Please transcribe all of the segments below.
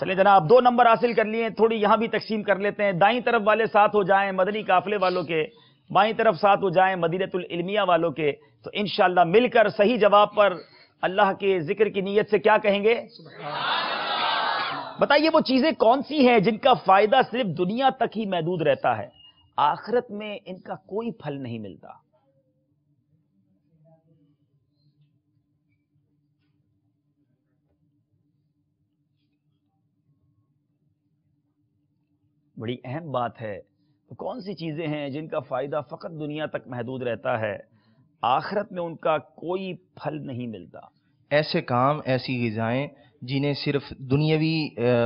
چلیں جناب 2 نمبر حاصل کر لیے، تھوڑی یہاں بھی تقسیم کر لیتے ہیں. دائیں طرف والے ساتھ ہو جائیں مدنی قافلے والوں کے، بائیں طرف ساتھ ہو جائیں مدینۃ العلمیہ والوں کے، تو انشاءاللہ مل کر صحیح جواب پر اللہ کے ذکر کی نیت سے کیا کہیں گے؟ بتائیے وہ چیزیں کون سی ہیں جن کا فائدہ صرف دنیا تک ہی محدود رہتا ہے، آخرت میں ان کا کوئی پھل نہیں ملتا؟ بڑی اہم بات ہے. کون سی چیزیں ہیں جن کا فائدہ فقط دنیا تک محدود رہتا ہے، آخرت میں ان کا کوئی پھل نہیں ملتا؟ ایسے کام، ایسی غذائیں جنہیں صرف دنیاوی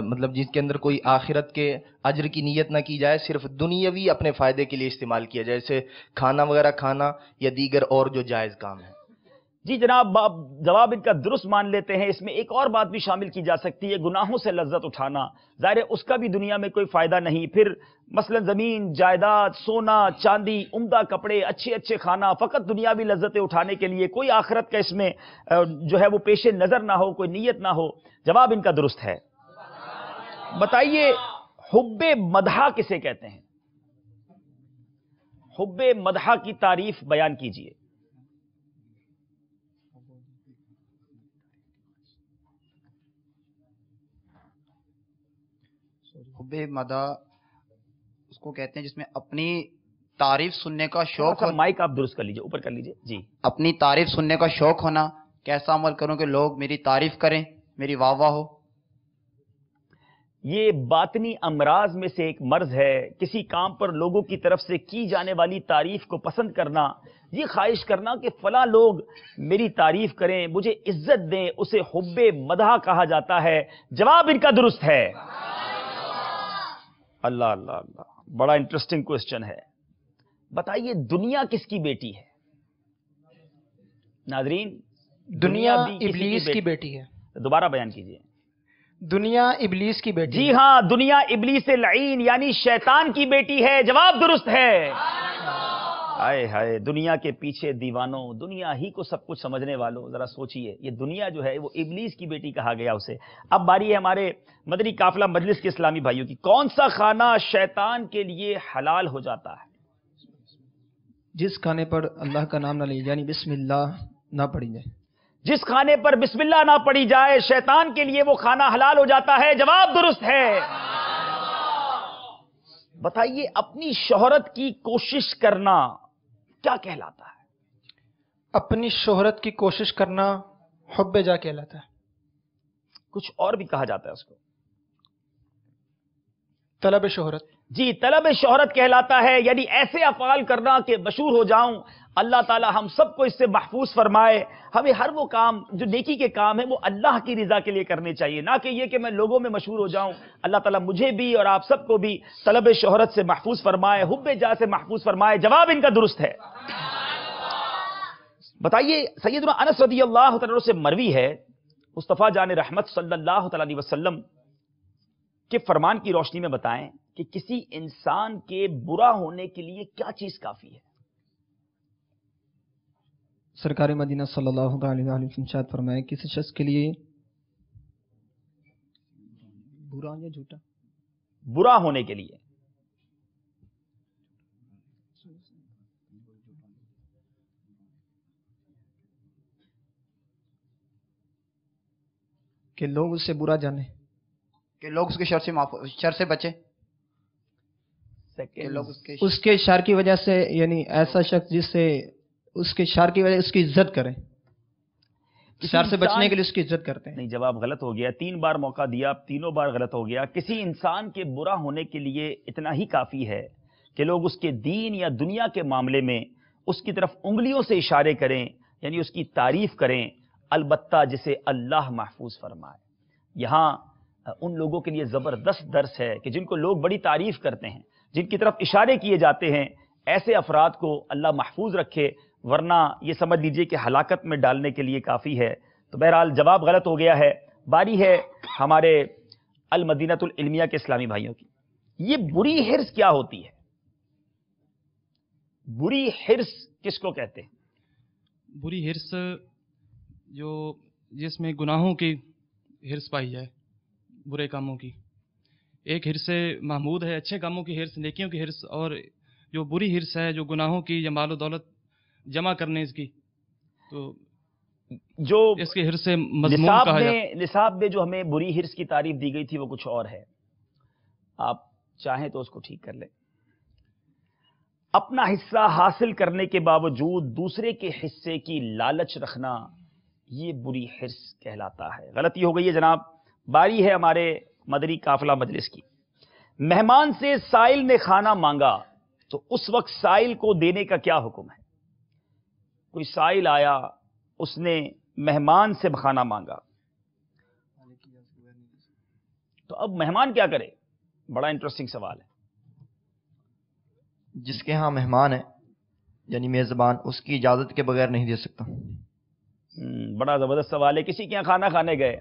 مطلب جس کے اندر کوئی آخرت کے اجر کی نیت نہ کی جائے، صرف دنیاوی اپنے فائدے کے لیے استعمال کیا جائے، جیسے کھانا وغیرہ کھانا یا دیگر اور جو جائز کام ہے. جی جناب، جواب ان کا درست مان لیتے ہیں. اس میں ایک اور بات بھی شامل کی جا سکتی ہے، گناہوں سے لذت اٹھانا. ظاہر ہے اس کا بھی دنیا میں کوئی فائدہ نہیں. پھر مثلا زمین جائیداد، سونا چاندی، عمدہ کپڑے، اچھے اچھے کھانا، فقط دنیاوی لذتیں اٹھانے کے لیے، کوئی آخرت کا اس میں جو ہے وہ پیش نظر نہ ہو، کوئی نیت نہ ہو. جواب ان کا درست ہے. بتائیے حب مدح کسے کہتے ہیں؟ حب مدح کی تعریف بیان کیجئے. حب مدح اس کو کہتے ہیں جس میں اپنی تعریف سننے کا شوق ہو. مائک آپ درست کر لیجئے، اوپر کر لیجئے. جی، اپنی تعریف سننے کا شوق ہونا، کیسا عمل کروں کہ لوگ میری تعریف کریں، میری واہ واہ ہو. یہ باطنی امراض میں سے ایک مرض ہے. کسی کام پر لوگوں کی طرف سے کی جانے والی تعریف کو پسند کرنا، یہ خواہش کرنا کہ فلاں لوگ میری تعریف کریں، مجھے عزت دیں، اسے حب مدح کہا جاتا ہے. جواب ان کا درست ہے. اللہ اللہ اللہ، بڑا انٹرسٹنگ کوسچن ہے. بتائیے دنیا کس کی بیٹی ہے؟ ناظرین، دنیا بھی کسی ابلیس کی بیٹی ہے. دوبارہ بیان کیجئے. دنیا ابلیس کی بیٹی جی ہے. ہاں، دنیا ابلیس لعین یعنی شیطان کی بیٹی ہے. جواب درست ہے. ہائے ہائے، دنیا کے پیچھے دیوانوں، دنیا ہی کو سب کچھ سمجھنے والوں، ذرا سوچئے، یہ دنیا جو ہے وہ ابلیس کی بیٹی کہا گیا اسے. اب باری ہے ہمارے مدنی قافلہ مجلس کے اسلامی بھائیوں کی. کون سا کھانا شیطان کے لیے حلال ہو جاتا ہے؟ جس کھانے پر اللہ کا نام نہ لیا یعنی بسم اللہ نہ پڑھی جائے. جس کھانے پر بسم اللہ نہ پڑھی جائے شیطان کے لیے وہ کھانا حلال ہو جاتا ہے. جواب درست ہے. بتائیے اپنی شہرت کی کوشش کرنا کیا کہلاتا ہے؟ اپنی شہرت کی کوشش کرنا حب جا کہلاتا ہے. کچھ اور بھی کہا جاتا ہے اس کو. طلب شہرت. جی، طلب شہرت کہلاتا ہے، یعنی ایسے افعال کرنا کہ مشہور ہو جاؤں. اللہ تعالی ہم سب کو اس سے محفوظ فرمائے. ہمیں ہر وہ کام جو نیکی کے کام ہیں وہ اللہ کی رضا کے لیے کرنے چاہیے، نہ کہ یہ کہ میں لوگوں میں مشہور ہو جاؤں. اللہ تعالیٰ مجھے بھی اور آپ سب کو بھی طلب شہرت سے محفوظ فرمائے، حب جاہ سے محفوظ فرمائے. جواب ان کا درست ہے. بتائیے سیدنا انس رضی اللہ تعالیٰ سے مروی ہے، مصطفیٰ جان رحمت صلی اللہ تعالیٰ علیہ وسلم کے فرمان کی روشنی میں بتائیں کہ کسی انسان کے برا ہونے کے لیے کیا چیز کافی ہے؟ سرکار مدینہ صلی اللہ علیہ وسلم شاید فرمائے کسی شخص کے لیے برا یا جھوٹا؟ برا ہونے کے لیے کہ لوگ اس سے برا جانے، کہ لوگ اس کے شر سے بچے، کہ لوگ اس کے شر کی وجہ سے، یعنی ایسا شخص جس سے اس کے شر کی وجہ اس کی عزت کریں، شر سے بچنے کے لیے اس کی عزت کرتے ہیں. نہیں، جواب غلط ہو گیا. 3 بار موقع دیا، تینوں بار غلط ہو گیا. کسی انسان کے برا ہونے کے لیے اتنا ہی کافی ہے کہ لوگ اس کے دین یا دنیا کے معاملے میں اس کی طرف انگلیوں سے اشارے کریں، یعنی اس کی تعریف کریں، البتہ جسے اللہ محفوظ فرمائے. یہاں ان لوگوں کے لیے زبردست درس ہے کہ جن کو لوگ بڑی تعریف کرتے ہیں، جن کی طرف اشارے کیے جاتے ہیں، ایسے افراد کو اللہ محفوظ رکھے، ورنہ یہ سمجھ لیجئے کہ ہلاکت میں ڈالنے کے لیے کافی ہے. تو بہرحال جواب غلط ہو گیا ہے. باری ہے ہمارے المدینۃ العلمیہ کے اسلامی بھائیوں کی. یہ بری حرص کیا ہوتی ہے؟ بری حرص کس کو کہتے ہیں؟ بری حرص جس میں گناہوں کی حرص پائی جائے، برے کاموں کی. ایک حرص محمود ہے اچھے کاموں کی حرص، نیکیوں کی حرص، اور جو بری حرص ہے جو گناہوں کی یا مال و دولت جمع کرنے اس کی، تو جو اس کی حرص مذموم کہا جاتا ہے. نصاب میں جو ہمیں بری حرص کی تعریف دی گئی تھی وہ کچھ اور ہے، آپ چاہیں تو اس کو ٹھیک کر لیں. اپنا حصہ حاصل کرنے کے باوجود دوسرے کے حصے کی لالچ رکھنا، یہ بری حرص کہلاتا ہے. غلطی ہو گئی ہے جناب. باری ہے ہمارے مدنی قافلہ مجلس کی. مہمان سے سائل نے کھانا مانگا تو اس وقت سائل کو دینے کا کیا حکم ہے؟ کوئی سائل آیا، اس نے مہمان سے کھانا مانگا، تو اب مہمان کیا کرے؟ بڑا انٹرسٹنگ سوال ہے. جس کے ہاں مہمان ہے یعنی میزبان، اس کی اجازت کے بغیر نہیں دے سکتا. بڑا زبردست سوال ہے. کسی کے یہاں کھانا کھانے گئے،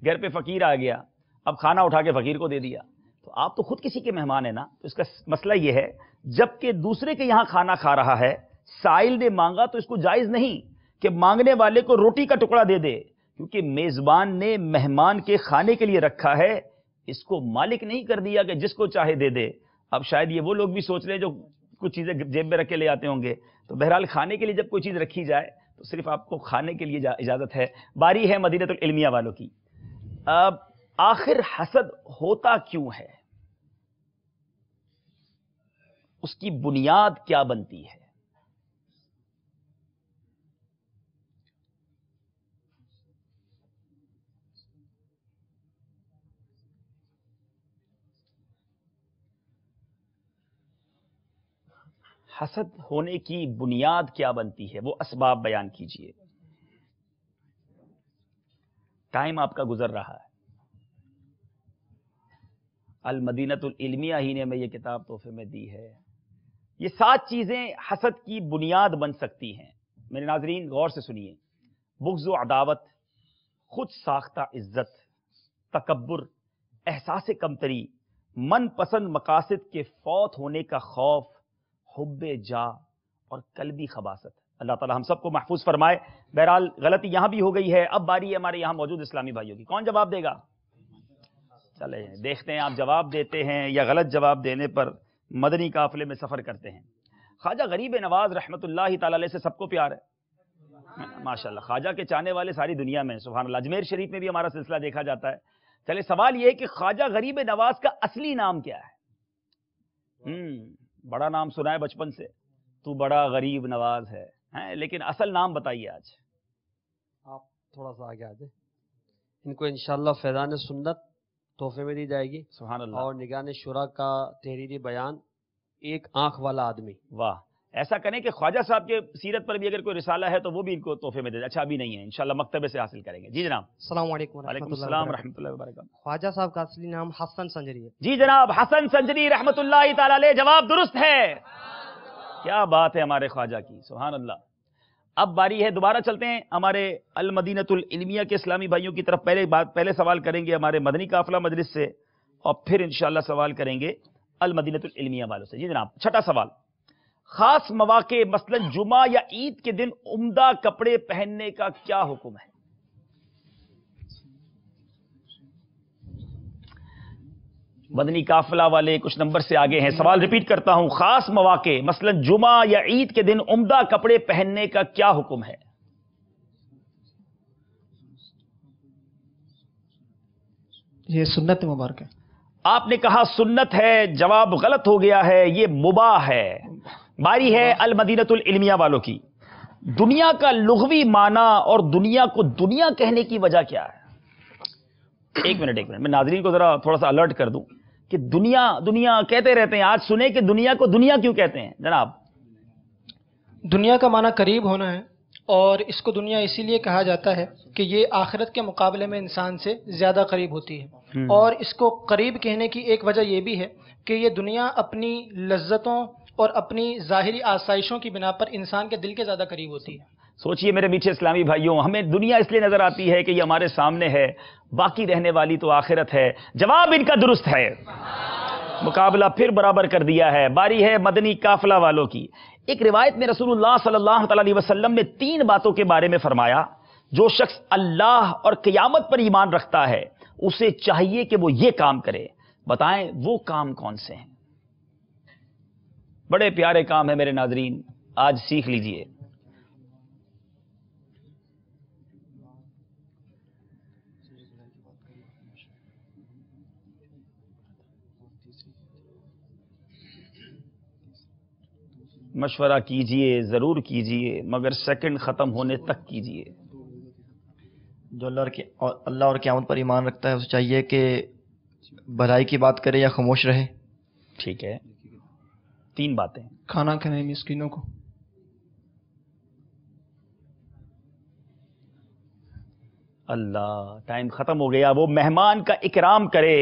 گھر پہ فقیر آ گیا، اب کھانا اٹھا کے فقیر کو دے دیا، تو آپ تو خود کسی کے مہمان ہیں نا. تو اس کا مسئلہ یہ ہے، جبکہ دوسرے کے یہاں کھانا کھا رہا ہے، سائل نے مانگا تو اس کو جائز نہیں کہ مانگنے والے کو روٹی کا ٹکڑا دے دے، کیونکہ میزبان نے مہمان کے کھانے کے لیے رکھا ہے، اس کو مالک نہیں کر دیا کہ جس کو چاہے دے دے. اب شاید یہ وہ لوگ بھی سوچ لیں جو کچھ چیزیں جیب میں رکھ کے لے آتے ہوں گے. تو بہرحال کھانے کے لیے جب کوئی چیز رکھی جائے تو صرف آپ کو کھانے کے لیے اجازت ہے. باری ہے مدینہ العلمیہ والوں کی. اب آخر حسد ہوتا کیوں ہے؟ اس کی بنیاد کیا بنتی ہے؟ حسد ہونے کی بنیاد کیا بنتی ہے؟ وہ اسباب بیان کیجئے. ٹائم آپ کا گزر رہا ہے. المدینۃ العلمیہ ہی نے ہمیں یہ کتاب تحفے میں دی ہے. یہ 7 چیزیں حسد کی بنیاد بن سکتی ہیں. میرے ناظرین غور سے سنیے. بغض و عداوت، خود ساختہ عزت، تکبر، احساس کمتری، من پسند مقاصد کے فوت ہونے کا خوف، حب جاہ اور قلبی خباثت. اللہ تعالی ہم سب کو محفوظ فرمائے. بہرحال غلطی یہاں بھی ہو گئی ہے. اب باری ہے ہمارے یہاں موجود اسلامی بھائیوں کی. کون جواب دے گا؟ چلے دیکھتے ہیں آپ جواب دیتے ہیں یا غلط جواب دینے پر مدنی قافلے میں سفر کرتے ہیں. خواجہ غریب نواز رحمۃ اللہ تعالی علیہ سے سب کو پیار ہے ماشاءاللہ. خواجہ کے چاہنے والے ساری دنیا میں، سبحان اللہ. اجمیر شریف میں بھی ہمارا سلسلہ دیکھا جاتا ہے. چلے سوال یہ ہے کہ خواجہ غریب نواز کا اصلی نام کیا ہے؟ بڑا نام سنا ہے بچپن سے، تو بڑا غریب نواز ہے، لیکن اصل نام بتائیے. آج آپ تھوڑا سا آگے آ جائیں. ان کو انشاءاللہ فیضان سنت تحفے میں دی جائے گی. سبحان اللہ. اور نگران شورا کا تحریری بیان، ایک آنکھ والا آدمی. واہ. ایسا کریں کہ خواجہ صاحب کے سیرت پر بھی اگر کوئی رسالہ ہے تو وہ بھی ان کو تحفے میں دے دیں. اچھا ابھی نہیں ہے، انشاءاللہ مکتبے سے حاصل کریں گے. جی جناب. السلام علیکم. وعلیکم السلام ورحمۃ اللہ وبرکاتہ. خواجہ صاحب کا اصلی نام حسن سنجری ہے. جی جناب، حسن سنجری رحمۃ اللہ تعالی علیہ. جواب درست ہے. کیا بات ہے ہمارے خواجہ کی، سبحان اللہ. اب باری ہے، دوبارہ چلتے ہیں ہمارے المدینۃ العلمیہ کے اسلامی بھائیوں کی طرف. پہلے سوال کریں گے ہمارے مدنی قافلہ مجلس سے، اور پھر انشاءاللہ سوال کریں گے المدینۃ العلمیہ والوں سے. جی جناب. چھٹا سوال. خاص مواقع مثلا جمعہ یا عید کے دن عمدہ کپڑے پہننے کا کیا حکم ہے؟ مدنی قافلہ والے کچھ نمبر سے آگے ہیں. سوال ریپیٹ کرتا ہوں. خاص مواقع مثلا جمعہ یا عید کے دن عمدہ کپڑے پہننے کا کیا حکم ہے؟ یہ سنت مبارک ہے. آپ نے کہا سنت ہے، جواب غلط ہو گیا ہے، یہ مباح ہے. باری ہے المدینۃ العلمیہ والوں کی. دنیا کا لغوی معنی اور دنیا کو دنیا کہنے کی وجہ کیا ہے؟ ایک منٹ میں ناظرین کو ذرا تھوڑا سا الرٹ کر دوں کہ دنیا دنیا کہتے رہتے ہیں. آج سنیں کہ دنیا کو دنیا کیوں کہتے ہیں جناب؟ دنیا کا معنی قریب ہونا ہے، اور اس کو دنیا اسی لیے کہا جاتا ہے کہ یہ آخرت کے مقابلے میں انسان سے زیادہ قریب ہوتی ہے. اور اس کو قریب کہنے کی ایک وجہ یہ بھی ہے کہ یہ دنیا اپنی لذتوں اور اپنی ظاہری آسائشوں کی بنا پر انسان کے دل کے زیادہ قریب ہوتی ہے. سوچئے میرے میٹھے اسلامی بھائیوں، ہمیں دنیا اس لیے نظر آتی ہے کہ یہ ہمارے سامنے ہے، باقی رہنے والی تو آخرت ہے. جواب ان کا درست ہے. مقابلہ پھر برابر کر دیا ہے. باری ہے مدنی قافلہ والوں کی. ایک روایت میں رسول اللہ صلی اللہ تعالی علیہ وسلم نے 3 باتوں کے بارے میں فرمایا. جو شخص اللہ اور قیامت پر ایمان رکھتا ہے اسے چاہیے کہ وہ یہ کام کرے. بتائیں وہ کام کون سے ہیں؟ بڑے پیارے کام ہیں میرے ناظرین، آج سیکھ لیجئے. مشورہ کیجئے، ضرور کیجئے، مگر سیکنڈ ختم ہونے تک کیجئے. جو اللہ اور قیامت پر ایمان رکھتا ہے اسے چاہیے کہ بھلائی کی بات کرے یا خاموش رہے. ٹھیک ہے، 3 باتیں. کھانا کھلائیں مسکینوں کو. اللہ، ٹائم ختم ہو گیا. وہ مہمان کا اکرام کرے،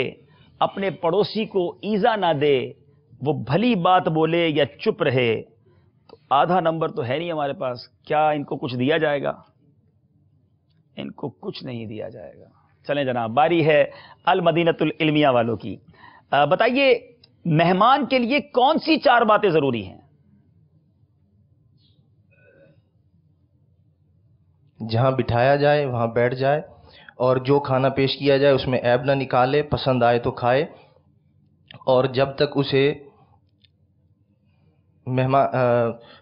اپنے پڑوسی کو ایذا نہ دے، وہ بھلی بات بولے یا چپ رہے. تو آدھا نمبر تو ہے نہیں ہمارے پاس. کیا ان کو کچھ دیا جائے گا؟ ان کو کچھ نہیں دیا جائے گا. چلیں جناب، باری ہے المدینۃ العلمیہ والوں کی. بتائیے مہمان کے لیے کون سی 4 باتیں ضروری ہیں؟ جہاں بٹھایا جائے وہاں بیٹھ جائے، اور جو کھانا پیش کیا جائے اس میں عیب نہ نکالے، پسند آئے تو کھائے، اور جب تک اسے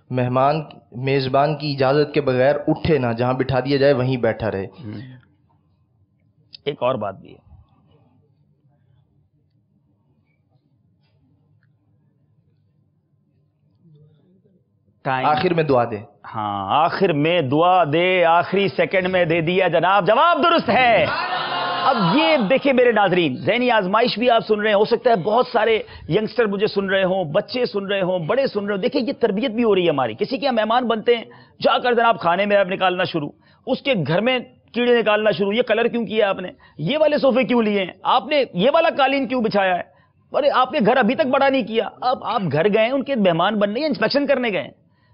میزبان کی اجازت کے بغیر اٹھے نہ، جہاں بٹھا دیا جائے وہیں بیٹھا رہے. ایک اور بات بھی ہے، آخر میں دعا دے. ہاں، آخر میں دعا دے، آخری سیکنڈ میں دے دیا جناب، جواب درست ہے. اب یہ دیکھیں میرے ناظرین، ذہنی آزمائش بھی آپ سن رہے ہیں، ہو سکتا ہے بہت سارے ینگسٹر مجھے سن رہے ہوں، بچے سن رہے ہوں، بڑے سن رہے ہوں. دیکھیں یہ تربیت بھی ہو رہی ہے ہماری. کسی کے مہمان بنتے ہیں، جا کر جناب کھانے میں عیب نکالنا شروع، اس کے گھر میں کیڑے نکالنا شروع. یہ کلر کیوں کیا آپ نے؟ یہ والے صوفے کیوں لیے ہیں آپ نے؟ یہ والا قالین کیوں بچھایا ہے؟ ارے آپ نے گھر ابھی تک بڑا نہیں کیا. اب آپ گھر گئے، ان کے مہمان بننے یا انسپیکشن کرنے گئے،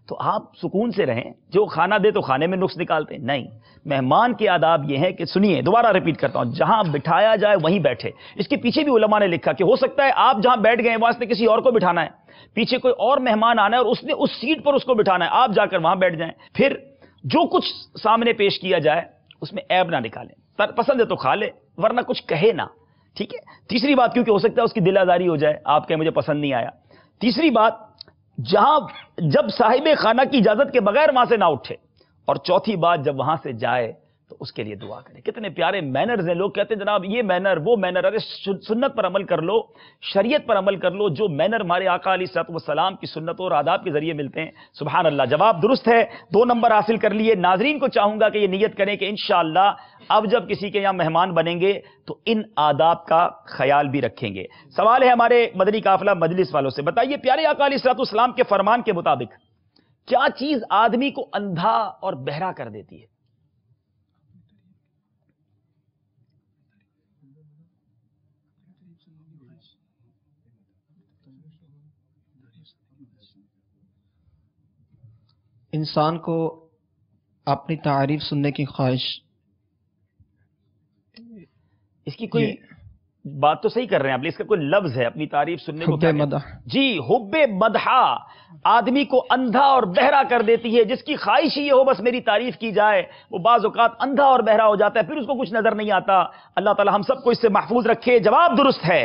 تو آپ سکون سے رہیں. جو کھانا دے تو کھانے میں نقص نکالتے ہیں نہیں. مہمان کے آداب یہ ہیں کہ سنیے، دوبارہ ریپیٹ کرتا ہوں، جہاں بٹھایا جائے وہیں بیٹھے. اس کے پیچھے بھی علماء نے لکھا کہ ہو سکتا ہے آپ جہاں بیٹھ گئے وہاں سے کسی اور کو بٹھانا ہے، پیچھے کوئی اور مہمان آنا ہے اور اس نے اس سیٹ پر اس کو بٹھانا ہے، آپ جا کر وہاں بیٹھ جائیں. پھر جو کچھ سامنے پیش کیا جائے اس میں عیب نہ نکالیں. پسند ہے تو کھا لے، ورنہ کچھ کہے نہ. ٹھیک ہے. تیسری بات، کیونکہ ہو سکتا ہے اس کی دل آزاری ہو جائے، آپ کہیں مجھے پسند نہیں آیا. تیسری بات، جب صاحب خانہ کی اجازت کے بغیر وہاں سے نہ اٹھے. اور چوتھی بات، جب وہاں سے جائے تو اس کے لیے دعا کرے. کتنے پیارے مینرز ہیں. لوگ کہتے ہیں جناب یہ مینر وہ مینر. ارے سنت پر عمل کر لو، شریعت پر عمل کر لو. جو مینر ہمارے آقا علیہ الصلوۃ والسلام کی سنتوں اور آداب کے ذریعے ملتے ہیں. سبحان اللہ. جواب درست ہے، 2 نمبر حاصل کر لیے. ناظرین کو چاہوں گا کہ یہ نیت کریں کہ انشاءاللہ اب جب کسی کے یہاں مہمان بنیں گے تو ان آداب کا خیال بھی رکھیں گے. سوال ہے ہمارے مدنی قافلہ مجلس والوں سے، بتائیے پیارے آقا علیہ الصلوۃ والسلام کے فرمان کے مطابق کیا چیز آدمی کو اندھا اور بہرا کر دیتی ہے؟ انسان کو اپنی تعریف سننے کی خواہش. اس کی کوئی بات تو صحیح کر رہے ہیں آپ، اس کا کوئی لفظ ہے اپنی تعریف سننے کو؟ حب مدح. جی، حب مدح آدمی کو اندھا اور بہرا کر دیتی ہے. جس کی خواہش یہ ہو بس میری تعریف کی جائے، وہ بعض اوقات اندھا اور بہرا ہو جاتا ہے، پھر اس کو کچھ نظر نہیں آتا. اللہ تعالی ہم سب کو اس سے محفوظ رکھے. جواب درست ہے.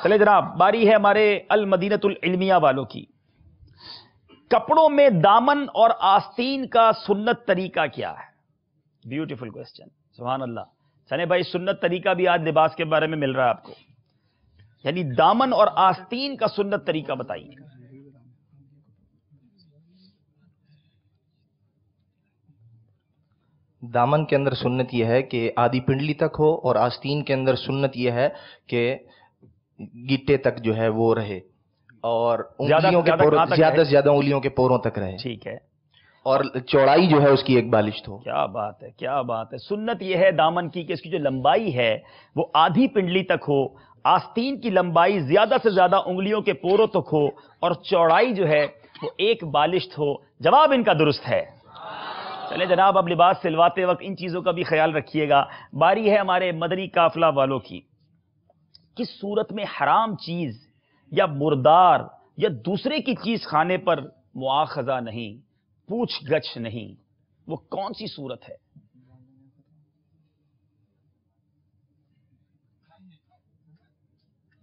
چلے جناب، باری ہے ہمارے المدینۃ العلمیہ والوں کی. کپڑوں میں دامن اور آستین کا سنت طریقہ کیا ہے؟ Beautiful question. سبحان اللہ. چلے بھائی، سنت طریقہ بھی آج لباس کے بارے میں مل رہا ہے آپ کو. یعنی دامن اور آستین کا سنت طریقہ بتائیے. دامن کے اندر سنت یہ ہے کہ آدھی پنڈلی تک ہو، اور آستین کے اندر سنت یہ ہے کہ گٹے تک جو ہے وہ رہے، اور انگلیوں کے پوروں، زیادہ سے زیادہ انگلیوں کے پوروں تک رہے. ٹھیک ہے. اور چوڑائی جو ہے اس کی 1 بالشت ہو. کیا بات ہے، کیا بات ہے. سنت یہ ہے دامن کی کہ اس کی جو لمبائی ہے وہ آدھی پنڈلی تک ہو، آستین کی لمبائی زیادہ سے زیادہ انگلیوں کے پوروں تک ہو، اور چوڑائی جو ہے وہ 1 بالشت ہو. جواب ان کا درست ہے. چلے جناب، اب لباس سلواتے وقت ان چیزوں کا بھی خیال رکھیے گا. باری ہے ہمارے مدنی قافلہ والوں کی. کس صورت میں حرام چیز یا مردار یا دوسرے کی چیز کھانے پر مواخذہ نہیں، پوچھ گچھ نہیں؟ وہ کون سی صورت ہے؟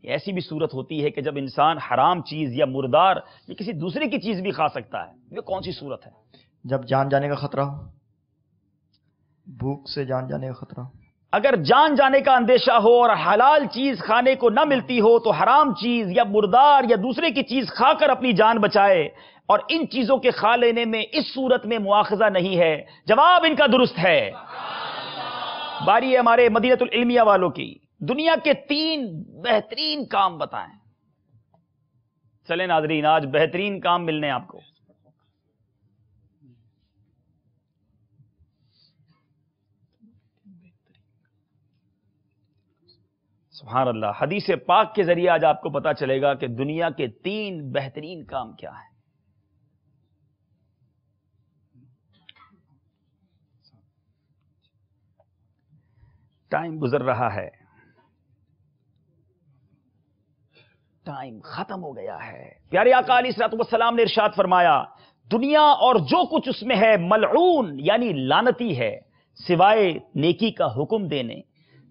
ایسی بھی صورت ہوتی ہے کہ جب انسان حرام چیز یا مردار یا کسی دوسرے کی چیز بھی کھا سکتا ہے، یہ کون سی صورت ہے؟ جب جان جانے کا خطرہ ہو، بھوک سے جان جانے کا خطرہ ہو۔ اگر جان جانے کا اندیشہ ہو اور حلال چیز کھانے کو نہ ملتی ہو تو حرام چیز یا مردار یا دوسرے کی چیز کھا کر اپنی جان بچائے، اور ان چیزوں کے کھا لینے میں اس صورت میں مواخذہ نہیں ہے۔ جواب ان کا درست ہے۔ باری ہے ہمارے مدینہ العلمیہ والوں کی، دنیا کے 3 بہترین کام بتائیں۔ چلیں ناظرین، آج بہترین کام ملنے آپ کو۔ سبحان اللہ، حدیث پاک کے ذریعے آج آپ کو پتا چلے گا کہ دنیا کے 3 بہترین کام کیا ہیں۔ ٹائم گزر رہا ہے، ٹائم ختم ہو گیا ہے۔ پیارے آقا علیہ الصلوۃ والسلام نے ارشاد فرمایا، دنیا اور جو کچھ اس میں ہے ملعون یعنی لعنتی ہے، سوائے نیکی کا حکم دینے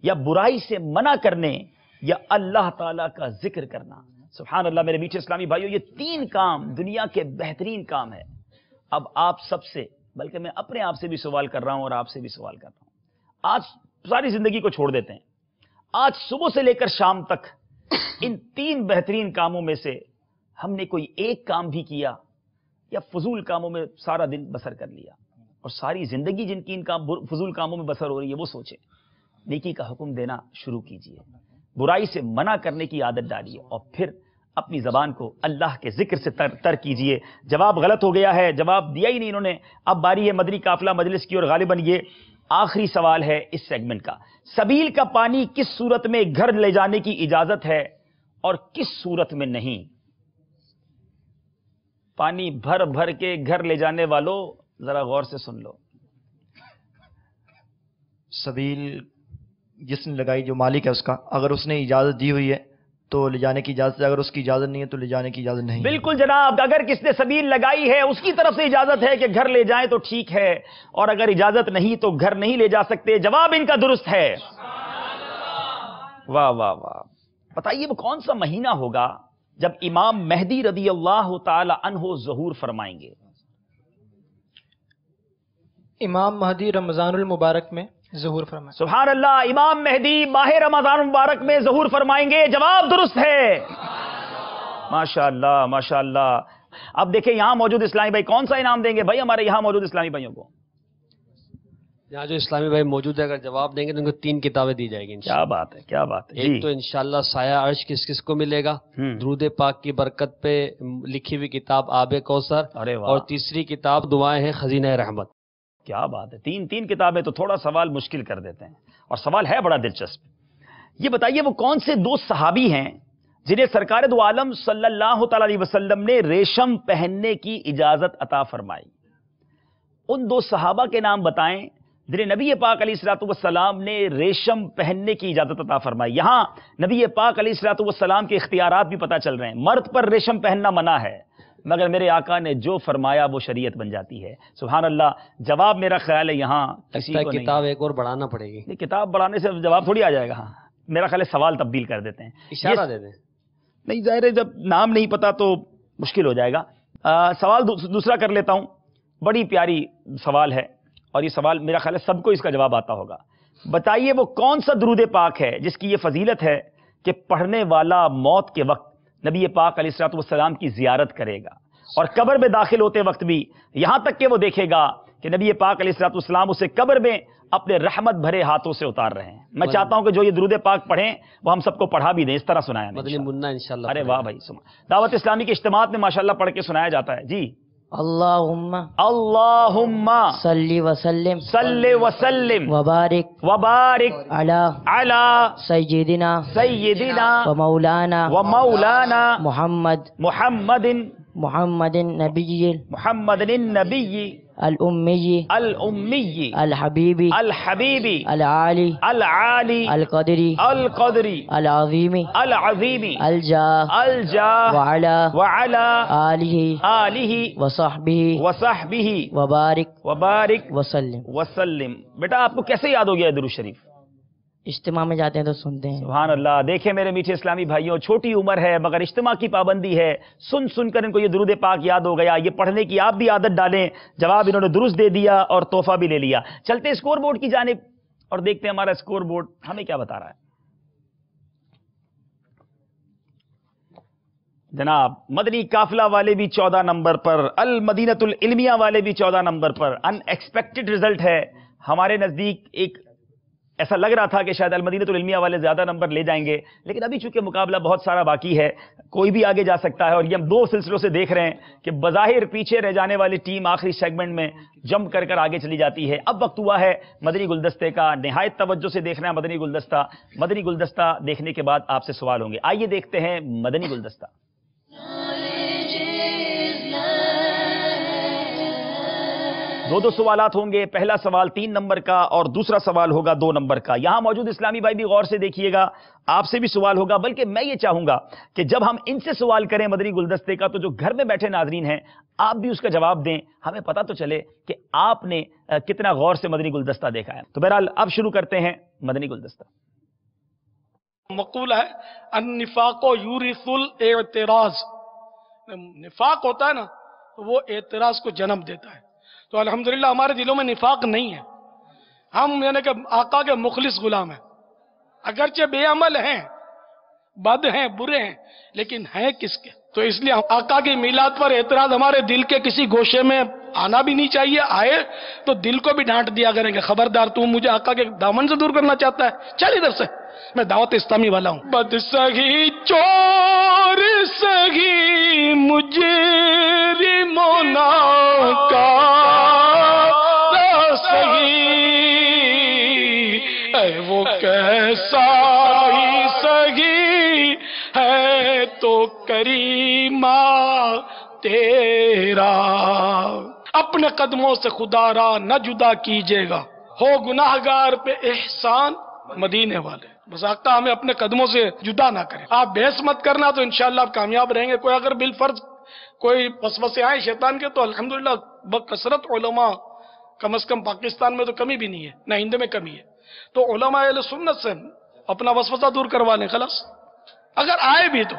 یا برائی سے منع کرنے یا اللہ تعالیٰ کا ذکر کرنا۔ سبحان اللہ میرے میٹھے اسلامی بھائیوں، یہ 3 کام دنیا کے بہترین کام ہے۔ اب آپ سب سے، بلکہ میں اپنے آپ سے بھی سوال کر رہا ہوں اور آپ سے بھی سوال کر رہا ہوں، آج ساری زندگی کو چھوڑ دیتے ہیں، آج صبح سے لے کر شام تک ان 3 بہترین کاموں میں سے ہم نے کوئی ایک کام بھی کیا یا فضول کاموں میں سارا دن بسر کر لیا؟ اور ساری زندگی جن کی ان فضول کاموں میں بسر ہو رہی ہے وہ سوچیں۔ نیکی کا حکم دینا شروع کیجئے، برائی سے منع کرنے کی عادت ڈالیے، اور پھر اپنی زبان کو اللہ کے ذکر سے تر کیجئے۔ جواب غلط ہو گیا ہے، جواب دیا ہی نہیں انہوں نے۔ اب باری ہے مدنی قافلہ مجلس کی، اور غالباً یہ آخری سوال ہے اس سیگمنٹ کا۔ سبیل کا پانی کس صورت میں گھر لے جانے کی اجازت ہے اور کس صورت میں نہیں؟ پانی بھر بھر کے گھر لے جانے والوں ذرا غور سے سن لو۔ سبیل جس نے لگائی، جو مالک ہے اس کا، اگر اس نے اجازت دی ہوئی ہے تو لے جانے کی اجازت ہے، اگر اس کی اجازت نہیں ہے تو لے جانے کی اجازت نہیں ہے۔ بالکل جناب، اگر کس نے سبیل لگائی ہے اس کی طرف سے اجازت ہے کہ گھر لے جائیں تو ٹھیک ہے، اور اگر اجازت نہیں تو گھر نہیں لے جا سکتے۔ جواب ان کا درست ہے۔ واہ واہ واہ۔ بتائیے وہ کون سا مہینہ ہوگا جب امام مہدی رضی اللہ تعالی عنہ ظہور فرمائیں گے؟ امام مہدی رمضان المبارک میں ظہور فرمائیں۔ سبحان اللہ، امام مہدی ماہ رمضان المبارک میں ظہور فرمائیں گے۔ جواب درست ہے۔ ماشاء اللہ ماشاء اللہ۔ اب دیکھیں یہاں موجود اسلامی بھائی کون سا انعام دیں گے بھائی ہمارے یہاں موجود اسلامی بھائیوں کو؟ یہاں جو اسلامی بھائی موجود ہے اگر جواب دیں گے تو ان کو 3 کتابیں دی جائے گی۔ کیا بات ہے، کیا بات ہے۔ ایک تو انشاءاللہ سایہ عرش کس کس کو ملے گا، درود پاک کی برکت پہ لکھی ہوئی کتاب آب کوثر، اور تیسری کتاب دعائیں ہیں خزینہ رحمت۔ کیا بات ہے، 3 کتابیں تو تھوڑا سوال مشکل کر دیتے ہیں، اور سوال ہے بڑا دلچسپ۔ یہ بتائیے وہ کون سے 2 صحابی ہیں جنہیں سرکار دو عالم صلی اللہ تعالی علیہ وسلم نے ریشم پہننے کی اجازت عطا فرمائی؟ ان 2 صحابہ کے نام بتائیں جنہیں نبی پاک علیہ الصلوۃ والسلام نے ریشم پہننے کی اجازت عطا فرمائی۔ یہاں نبی پاک علیہ الصلوۃ والسلام کے اختیارات بھی پتہ چل رہے ہیں۔ مرد پر ریشم پہننا منع ہے، مگر میرے آقا نے جو فرمایا وہ شریعت بن جاتی ہے۔ سبحان اللہ۔ جواب میرا خیال ہے یہاں کسی کو نہیں، کتاب ایک اور بڑھانا پڑے گی۔ نہیں، کتاب بڑھانے سے جواب تھوڑی آ جائے گا۔ ہاں میرا خیال ہے سوال تبدیل کر دیتے ہیں، اشارہ دے دیں۔ نہیں ظاہر ہے جب نام نہیں پتا تو مشکل ہو جائے گا۔ سوال دوسرا کر لیتا ہوں، بڑی پیاری سوال ہے، اور یہ سوال میرا خیال ہے سب کو اس کا جواب آتا ہوگا۔ بتائیے وہ کون سا درود پاک ہے جس کی یہ فضیلت ہے کہ پڑھنے والا موت کے وقت نبی پاک علیہ الصلوۃ والسلام کی زیارت کرے گا، اور قبر میں داخل ہوتے وقت بھی یہاں تک کہ وہ دیکھے گا کہ نبی پاک علیہ الصلوۃ والسلام اسے قبر میں اپنے رحمت بھرے ہاتھوں سے اتار رہے ہیں۔ میں چاہتا ہوں کہ جو یہ درود پاک پڑھیں وہ ہم سب کو پڑھا بھی دیں، اس طرح سنایا مدنی منا انشاءاللہ۔ ارے واہ بھائی، دعوت اسلامی کے اجتماعات میں ماشاءاللہ پڑھ کے سنایا جاتا ہے۔ جی، اللہم صلی وسلم وبارک علی سیدنا ومولانا محمد النبی الأمی الحبیب العالی القدری العظیم الجاہ وعلی آلہ وصحبہ وبارک وسلم۔ بیٹا آپ کو کیسے یاد ہو گیا درود شریف؟ اجتماع میں جاتے ہیں تو سنتے ہیں۔ سبحان اللہ، دیکھیں میرے میٹھے اسلامی بھائیوں، چھوٹی عمر ہے مگر اجتماع کی پابندی ہے، سن سن کر ان کو یہ درود پاک یاد ہو گیا، یہ پڑھنے کی آپ بھی عادت ڈالیں۔ جواب انہوں نے درست دے دیا اور تحفہ بھی لے لیا۔ چلتے اسکور بورڈ کی جانب اور دیکھتے ہیں ہمارا اسکور بورڈ ہمیں کیا بتا رہا ہے۔ جناب مدنی قافلہ والے بھی 14 نمبر پر، المدینۃ العلمیہ والے بھی 14 نمبر پر۔ ان ایکسپیکٹڈ رزلٹ ہے ہمارے نزدیک، ایک ایسا لگ رہا تھا کہ شاید المدینۃ العلمیہ والے زیادہ نمبر لے جائیں گے، لیکن ابھی چونکہ مقابلہ بہت سارا باقی ہے، کوئی بھی آگے جا سکتا ہے، اور یہ ہم دو سلسلوں سے دیکھ رہے ہیں کہ بظاہر پیچھے رہ جانے والی ٹیم آخری سیگمنٹ میں جمپ کر کر آگے چلی جاتی ہے۔ اب وقت ہوا ہے مدنی گلدستے کا، نہایت توجہ سے دیکھنا ہے مدنی گلدستہ۔ مدنی گلدستہ دیکھنے کے بعد آپ سے سوال ہوں گے، آئیے دیکھتے ہیں مدنی گلدستہ۔ دو سوالات ہوں گے، پہلا سوال 3 نمبر کا اور دوسرا سوال ہوگا 2 نمبر کا۔ یہاں موجود اسلامی بھائی بھی غور سے دیکھیے گا، آپ سے بھی سوال ہوگا، بلکہ میں یہ چاہوں گا کہ جب ہم ان سے سوال کریں مدنی گلدستے کا تو جو گھر میں بیٹھے ناظرین ہیں آپ بھی اس کا جواب دیں، ہمیں پتہ تو چلے کہ آپ نے کتنا غور سے مدنی گلدستہ دیکھا ہے۔ تو بہرحال اب شروع کرتے ہیں مدنی گلدستہ۔ مقولہ ہے النفاق یورث الاعتراض، نفاق ہوتا ہے نا تو وہ اعتراض کو جنم دیتا ہے۔ تو الحمدللہ ہمارے دلوں میں نفاق نہیں ہے، ہم یعنی کہ آقا کے مخلص غلام ہیں، اگرچہ بے عمل ہیں، بد ہیں، برے ہیں، لیکن ہیں کس کے؟ تو اس لیے آقا کی میلاد پر اعتراض ہمارے دل کے کسی گوشے میں آنا بھی نہیں چاہیے، آئے تو دل کو بھی ڈانٹ دیا کریں گے، خبردار تو مجھے آقا کے دامن سے دور کرنا چاہتا ہے، چل ادھر سے، میں دعوت اسلامی والا ہوں۔ بد سگی چور سگی مجرموں کا اے وہ کیسا ہی سگی ہے تو کریمہ تیرا، اپنے قدموں سے خدا را نہ جدا کیجیے گا، ہو گناہگار پہ احسان مدینے والے، بس آقا ہمیں اپنے قدموں سے جدا نہ کریں۔ آپ بحث مت کرنا تو انشاءاللہ آپ کامیاب رہیں گے۔ کوئی اگر بالفرض کوئی وسوسے آئیں شیطان کے تو الحمدللہ بکثرت علماء، کم از کم پاکستان میں تو کمی بھی نہیں ہے، نہ ہند میں کمی ہے، تو علماء اہل سنت سے اپنا وسوسہ دور کروا لیں خلاص۔ اگر آئے بھی تو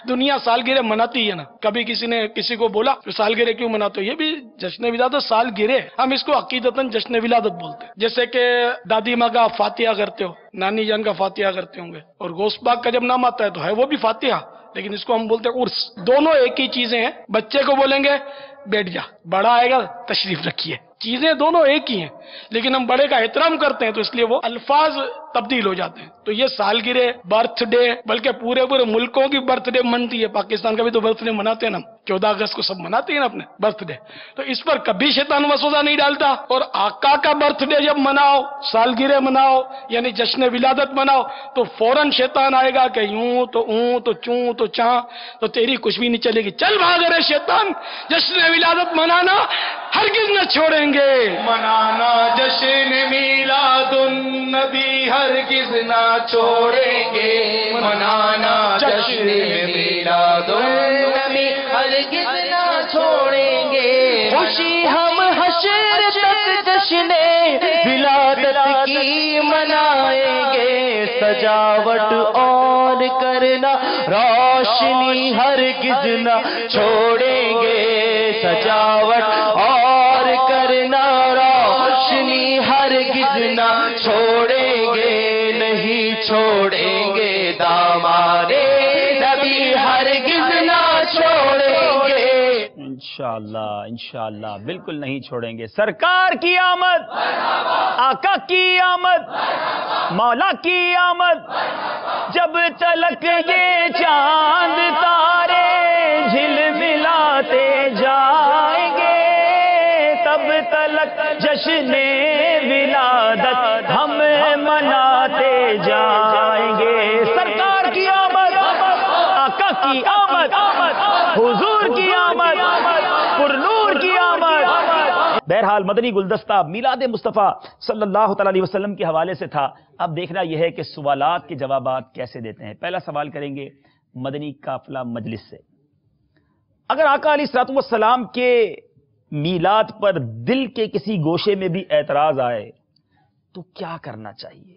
دنیا سالگرہ مناتی ہے نا، کبھی کسی نے کسی کو بولا کہ سالگرہ کیوں مناتے ہو؟ یہ بھی جشن ولادت سالگرہ، ہم اس کو عقیدتاً جشن ولادت بولتے ہیں۔ جیسے کہ دادی ماں کا فاتحہ کرتے ہو، نانی جان کا فاتحہ کرتے ہوں گے، اور گوشت پاک کا جب نام آتا ہے تو ہے وہ بھی فاتحہ، لیکن اس کو ہم بولتے ہیں عرس۔ دونوں ایک ہی چیزیں ہیں، بچے کو بولیں گے بیٹھ جا، بڑا آئے گا تشریف رکھیے، چیزیں دونوں ایک ہی ہیں، لیکن ہم بڑے کا احترام کرتے ہیں تو اس لیے وہ الفاظ تبدیل ہو جاتے ہیں۔ تو یہ سالگرہ، برتھ ڈے، بلکہ پورے ملکوں کی برتھ ڈے منتی ہے، پاکستان کا بھی تو برتھ ڈے مناتے ہیں نا، 14 اگست کو سب مناتے ہیں نا اپنے برتھ ڈے، تو اس پر کبھی شیطان وسوسہ نہیں ڈالتا۔ اور آقا کا برتھ ڈے جب مناؤ، سالگرہ مناؤ، یعنی جشن ولادت مناؤ، تو فوراً شیطان آئے گا کہ یوں تو اوں تو چوں تو چاں، تو تیری کچھ بھی نہیں چلے گی، چل بھاگ رہے شیطان، جشن ولادت منانا ہرگز نہ چھوڑیں گے، منانا جشن میلاد النبی ہرگز نہ چھوڑیں گے، منانا جشن میلاد النبی ہرگز نہ چھوڑیں گے، خوشی ہم حشر تک جشن ولادت کی منائیں گے، سجاوٹ اور کرنا روشنی ہرگز نہ چھوڑیں گے، سجاوٹ اور کرنا روشنی ہرگز نہ چھوڑیں گے، نہیں چھوڑیں گے داماد نبی ہرگز نہ چھوڑیں گے، انشاءاللہ انشاءاللہ بالکل نہیں چھوڑیں گے۔ سرکار کی آمد، آقا کی آمد، مولا کی آمد، جب تلک یہ چاند تارے جھلملاتے جائیں گے، تب تلک جشن ولادت ہم مناتے جائیں گے۔ سرکار کی آمد، آقا کی آمد، حضور کی آمد، پرنور کی آمد۔ بہرحال مدنی گلدستہ میلاد مصطفیٰ صلی اللہ تعالی علیہ وسلم کے حوالے سے تھا۔ اب دیکھنا یہ ہے کہ سوالات کے جوابات کیسے دیتے ہیں۔ پہلا سوال کریں گے مدنی قافلہ مجلس سے۔ اگر آقا علیہ الصلوۃ والسلام کے میلاد پر دل کے کسی گوشے میں بھی اعتراض آئے تو کیا کرنا چاہیے؟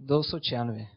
296।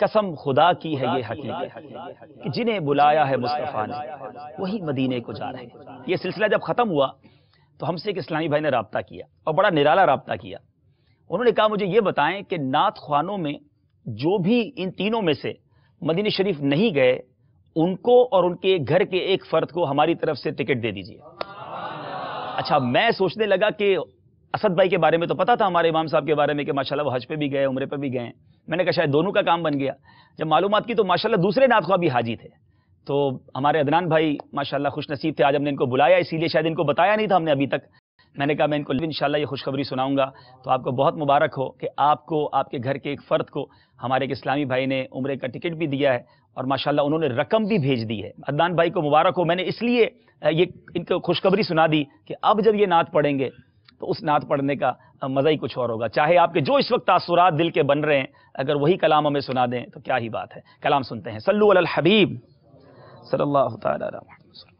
قسم خدا کی ہے یہ حقیقت کہ جنہیں بلایا ہے مصطفیٰ نے وہی مدینے کو جا رہے ہیں۔ یہ سلسلہ جب ختم ہوا تو ہم سے ایک اسلامی بھائی نے رابطہ کیا اور بڑا نرالا رابطہ کیا۔ انہوں نے کہا مجھے یہ بتائیں کہ نعت خوانوں میں جو بھی ان تینوں میں سے مدینہ شریف نہیں گئے ان کو اور ان کے گھر کے ایک فرد کو ہماری طرف سے ٹکٹ دے دیجیے۔ اچھا میں سوچنے لگا کہ اسد بھائی کے بارے میں تو پتا تھا ہمارے امام صاحب کے بارے میں کہ ماشاءاللہ وہ حج پہ بھی گئے عمرے پہ بھی گئے ہیں، میں نے کہا شاید دونوں کا کام بن گیا۔ جب معلومات کی تو ماشاءاللہ دوسرے نعت خواہ بھی حاجی تھے، تو ہمارے عدنان بھائی ماشاءاللہ خوش نصیب تھے، آج ہم نے ان کو بلایا، اسی لیے شاید ان کو بتایا نہیں تھا ہم نے ابھی تک۔ میں نے کہا میں ان کو انشاءاللہ یہ خوشخبری سناؤں گا، تو آپ کو بہت مبارک ہو کہ آپ کو آپ کے گھر کے ایک فرد کو ہمارے ایک اسلامی بھائی نے عمرے کا ٹکٹ بھی دیا ہے اور ماشاءاللہ انہوں نے رقم بھی بھیج دی ہے۔ عدنان بھائی کو مبارک ہو، میں نے اس لیے یہ ان کو خوشخبری سنا دی کہ اب جب یہ نعت پڑھیں گے تو اس نعت پڑھنے کا مزہ ہی کچھ اور ہوگا، چاہے آپ کے جو اس وقت تاثرات دل کے بن رہے ہیں اگر وہی کلام ہمیں سنا دیں تو کیا ہی بات ہے۔ کلام سنتے ہیں، صلو علی الحبیب صلی اللہ تعالی علیہ وسلم۔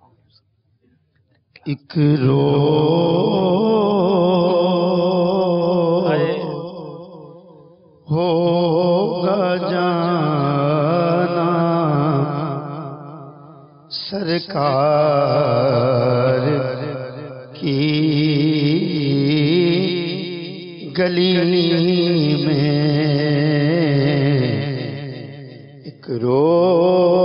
ایک روز ہوگا جانا سرکار کی گلی میں، ایک روز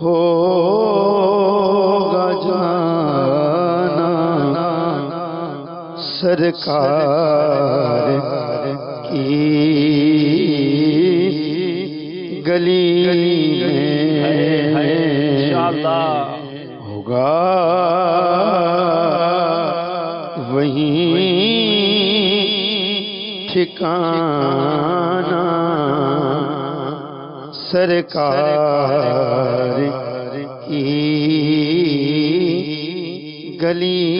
ہوگا جانا سرکار کی گلی میں، ہوگا وہیں ٹھکانا سرکار کی گلی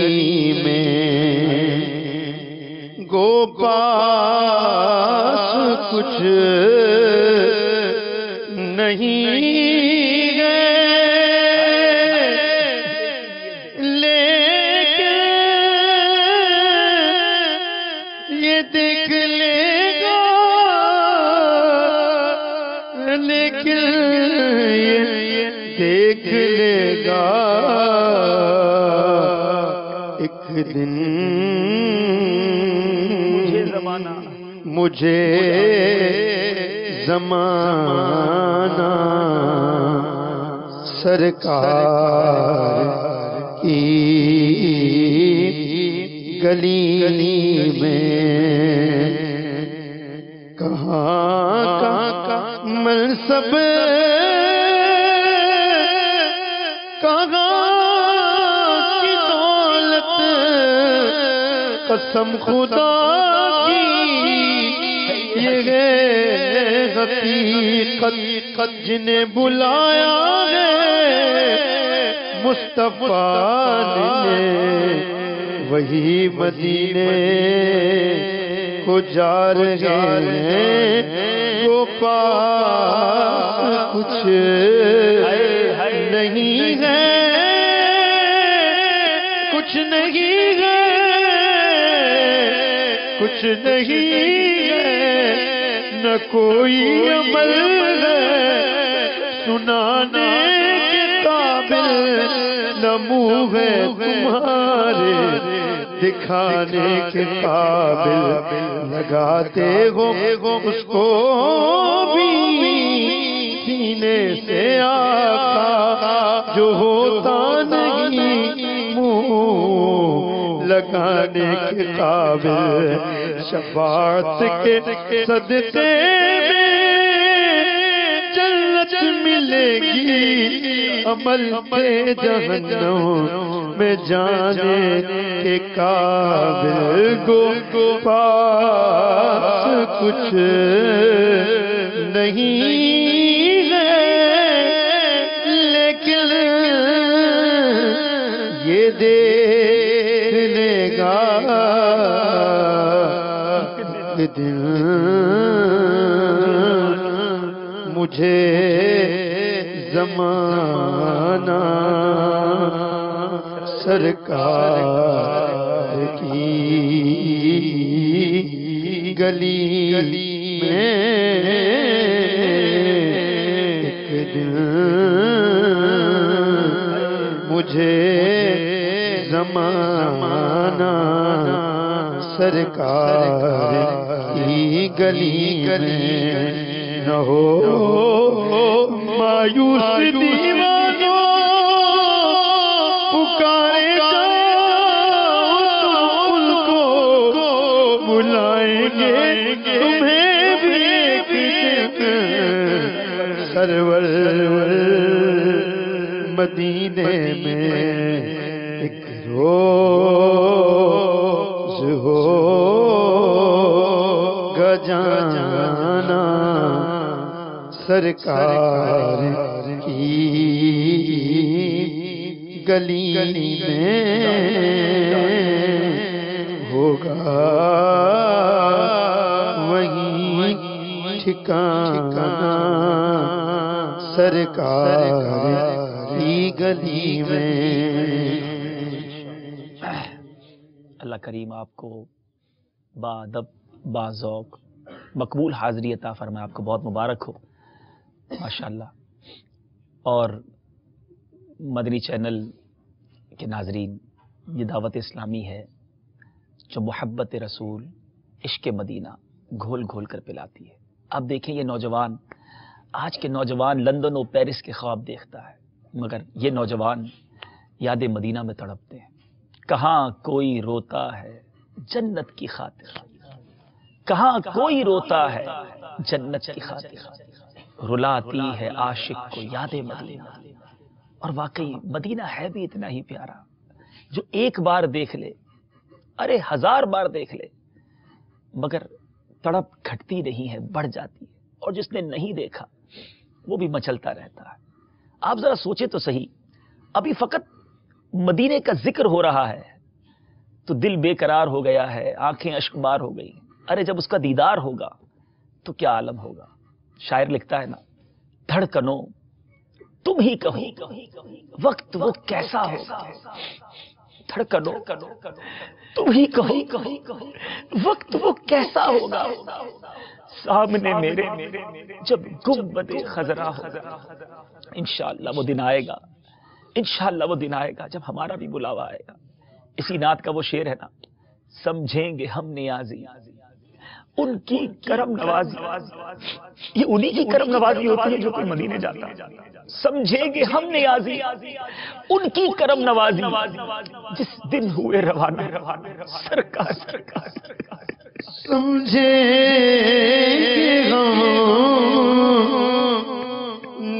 میں، گو پاس کچھ نہیں ہے لیکن یہ دیکھ لے گا، لیکن یہ دیکھ لے گا ایک دن مجھے زمانہ سرکار کی گلی میں، کہاں کا منصب کہاں کی دولت، قسم خدا کی یہ ہے حقیقت، جنہیں بلایا ہے مصطفیٰ نے وہی مدینے کو جا رہے ہیں، وہ پاس کچھ نہیں ہے، کچھ نہیں ہے، کچھ نہیں ہے، نہ کوئی عمل ہے سنانے کے قابل، نہ منہ ہے تمہارے دکھانے کے قابل، لگاتے ہو اس کو بھی سینے سے آقا جو ہوتا نہیں منہ لگانے کے قابل، شفاعت کے صدقے میں جنت ملے گی، عمل کے جہنم میں جانے کے قابل، گو پاس کچھ نہیں ہے لیکن یہ دیکھ لے گا ایک دن مجھے زمانہ سرکار کی گلی میں ایک دن مجھے زمانہ سرکار کی گلی میں نہ ہو مایوس دیوانوں پکارے ان کو بلائیں گے تمہیں بھی ایک دن سرور مدینے میں ایک روز ہو جانا سرکار کی گلی میں ہوگا وہیں ٹھکانہ سرکار کی گلی میں۔ اللہ کریم آپ کو بادب باذوق مقبول حاضری عطا فرمائے، آپ کو بہت مبارک ہو ماشاءاللہ۔ اور مدنی چینل کے ناظرین، یہ دعوت اسلامی ہے جو محبت رسول عشق مدینہ گھول گھول کر پلاتی ہے۔ اب دیکھیں یہ نوجوان، آج کے نوجوان لندن و پیرس کے خواب دیکھتا ہے، مگر یہ نوجوان یاد مدینہ میں تڑپتے ہیں۔ کہاں کوئی روتا ہے جنت کی خاطر، کہاں کوئی روتا ہے جنت کی خاطر، رلاتی ہے عاشق کو یاد مدینہ۔ اور واقعی مدینہ ہے بھی اتنا ہی پیارا، جو ایک بار دیکھ لے، ارے 1000 بار دیکھ لے، مگر تڑپ گھٹتی نہیں ہے، بڑھ جاتی ہے۔ اور جس نے نہیں دیکھا وہ بھی مچلتا رہتا ہے۔ آپ ذرا سوچیں تو صحیح، ابھی فقط مدینے کا ذکر ہو رہا ہے تو دل بے قرار ہو گیا ہے، آنکھیں اشک بار ہو گئی۔ ارے جب اس کا دیدار ہوگا تو کیا عالم ہوگا۔ شاعر لکھتا ہے نا، دھڑکنوں تم ہی کہو وقت وہ کیسا ہوگا، دھڑکنوں تم ہی کہو وقت وہ کیسا ہوگا، سامنے میرے جب گنبد خضرا ہوگا۔ انشاءاللہ وہ دن آئے گا، انشاءاللہ وہ دن آئے گا جب ہمارا بھی بلاوا آئے گا۔ اسی نعت کا وہ شعر ہے نا، سمجھیں گے ہم نیازی ان کی کرم نوازی، یہ انہی کی کرم نوازی ہوتی ہے جو کوئی مدینے جاتا ہے۔ سمجھیں گے ہم نیازی ان کی کرم نوازی، جس دن ہوئے روانہ سرکار سمجھیں گے ہم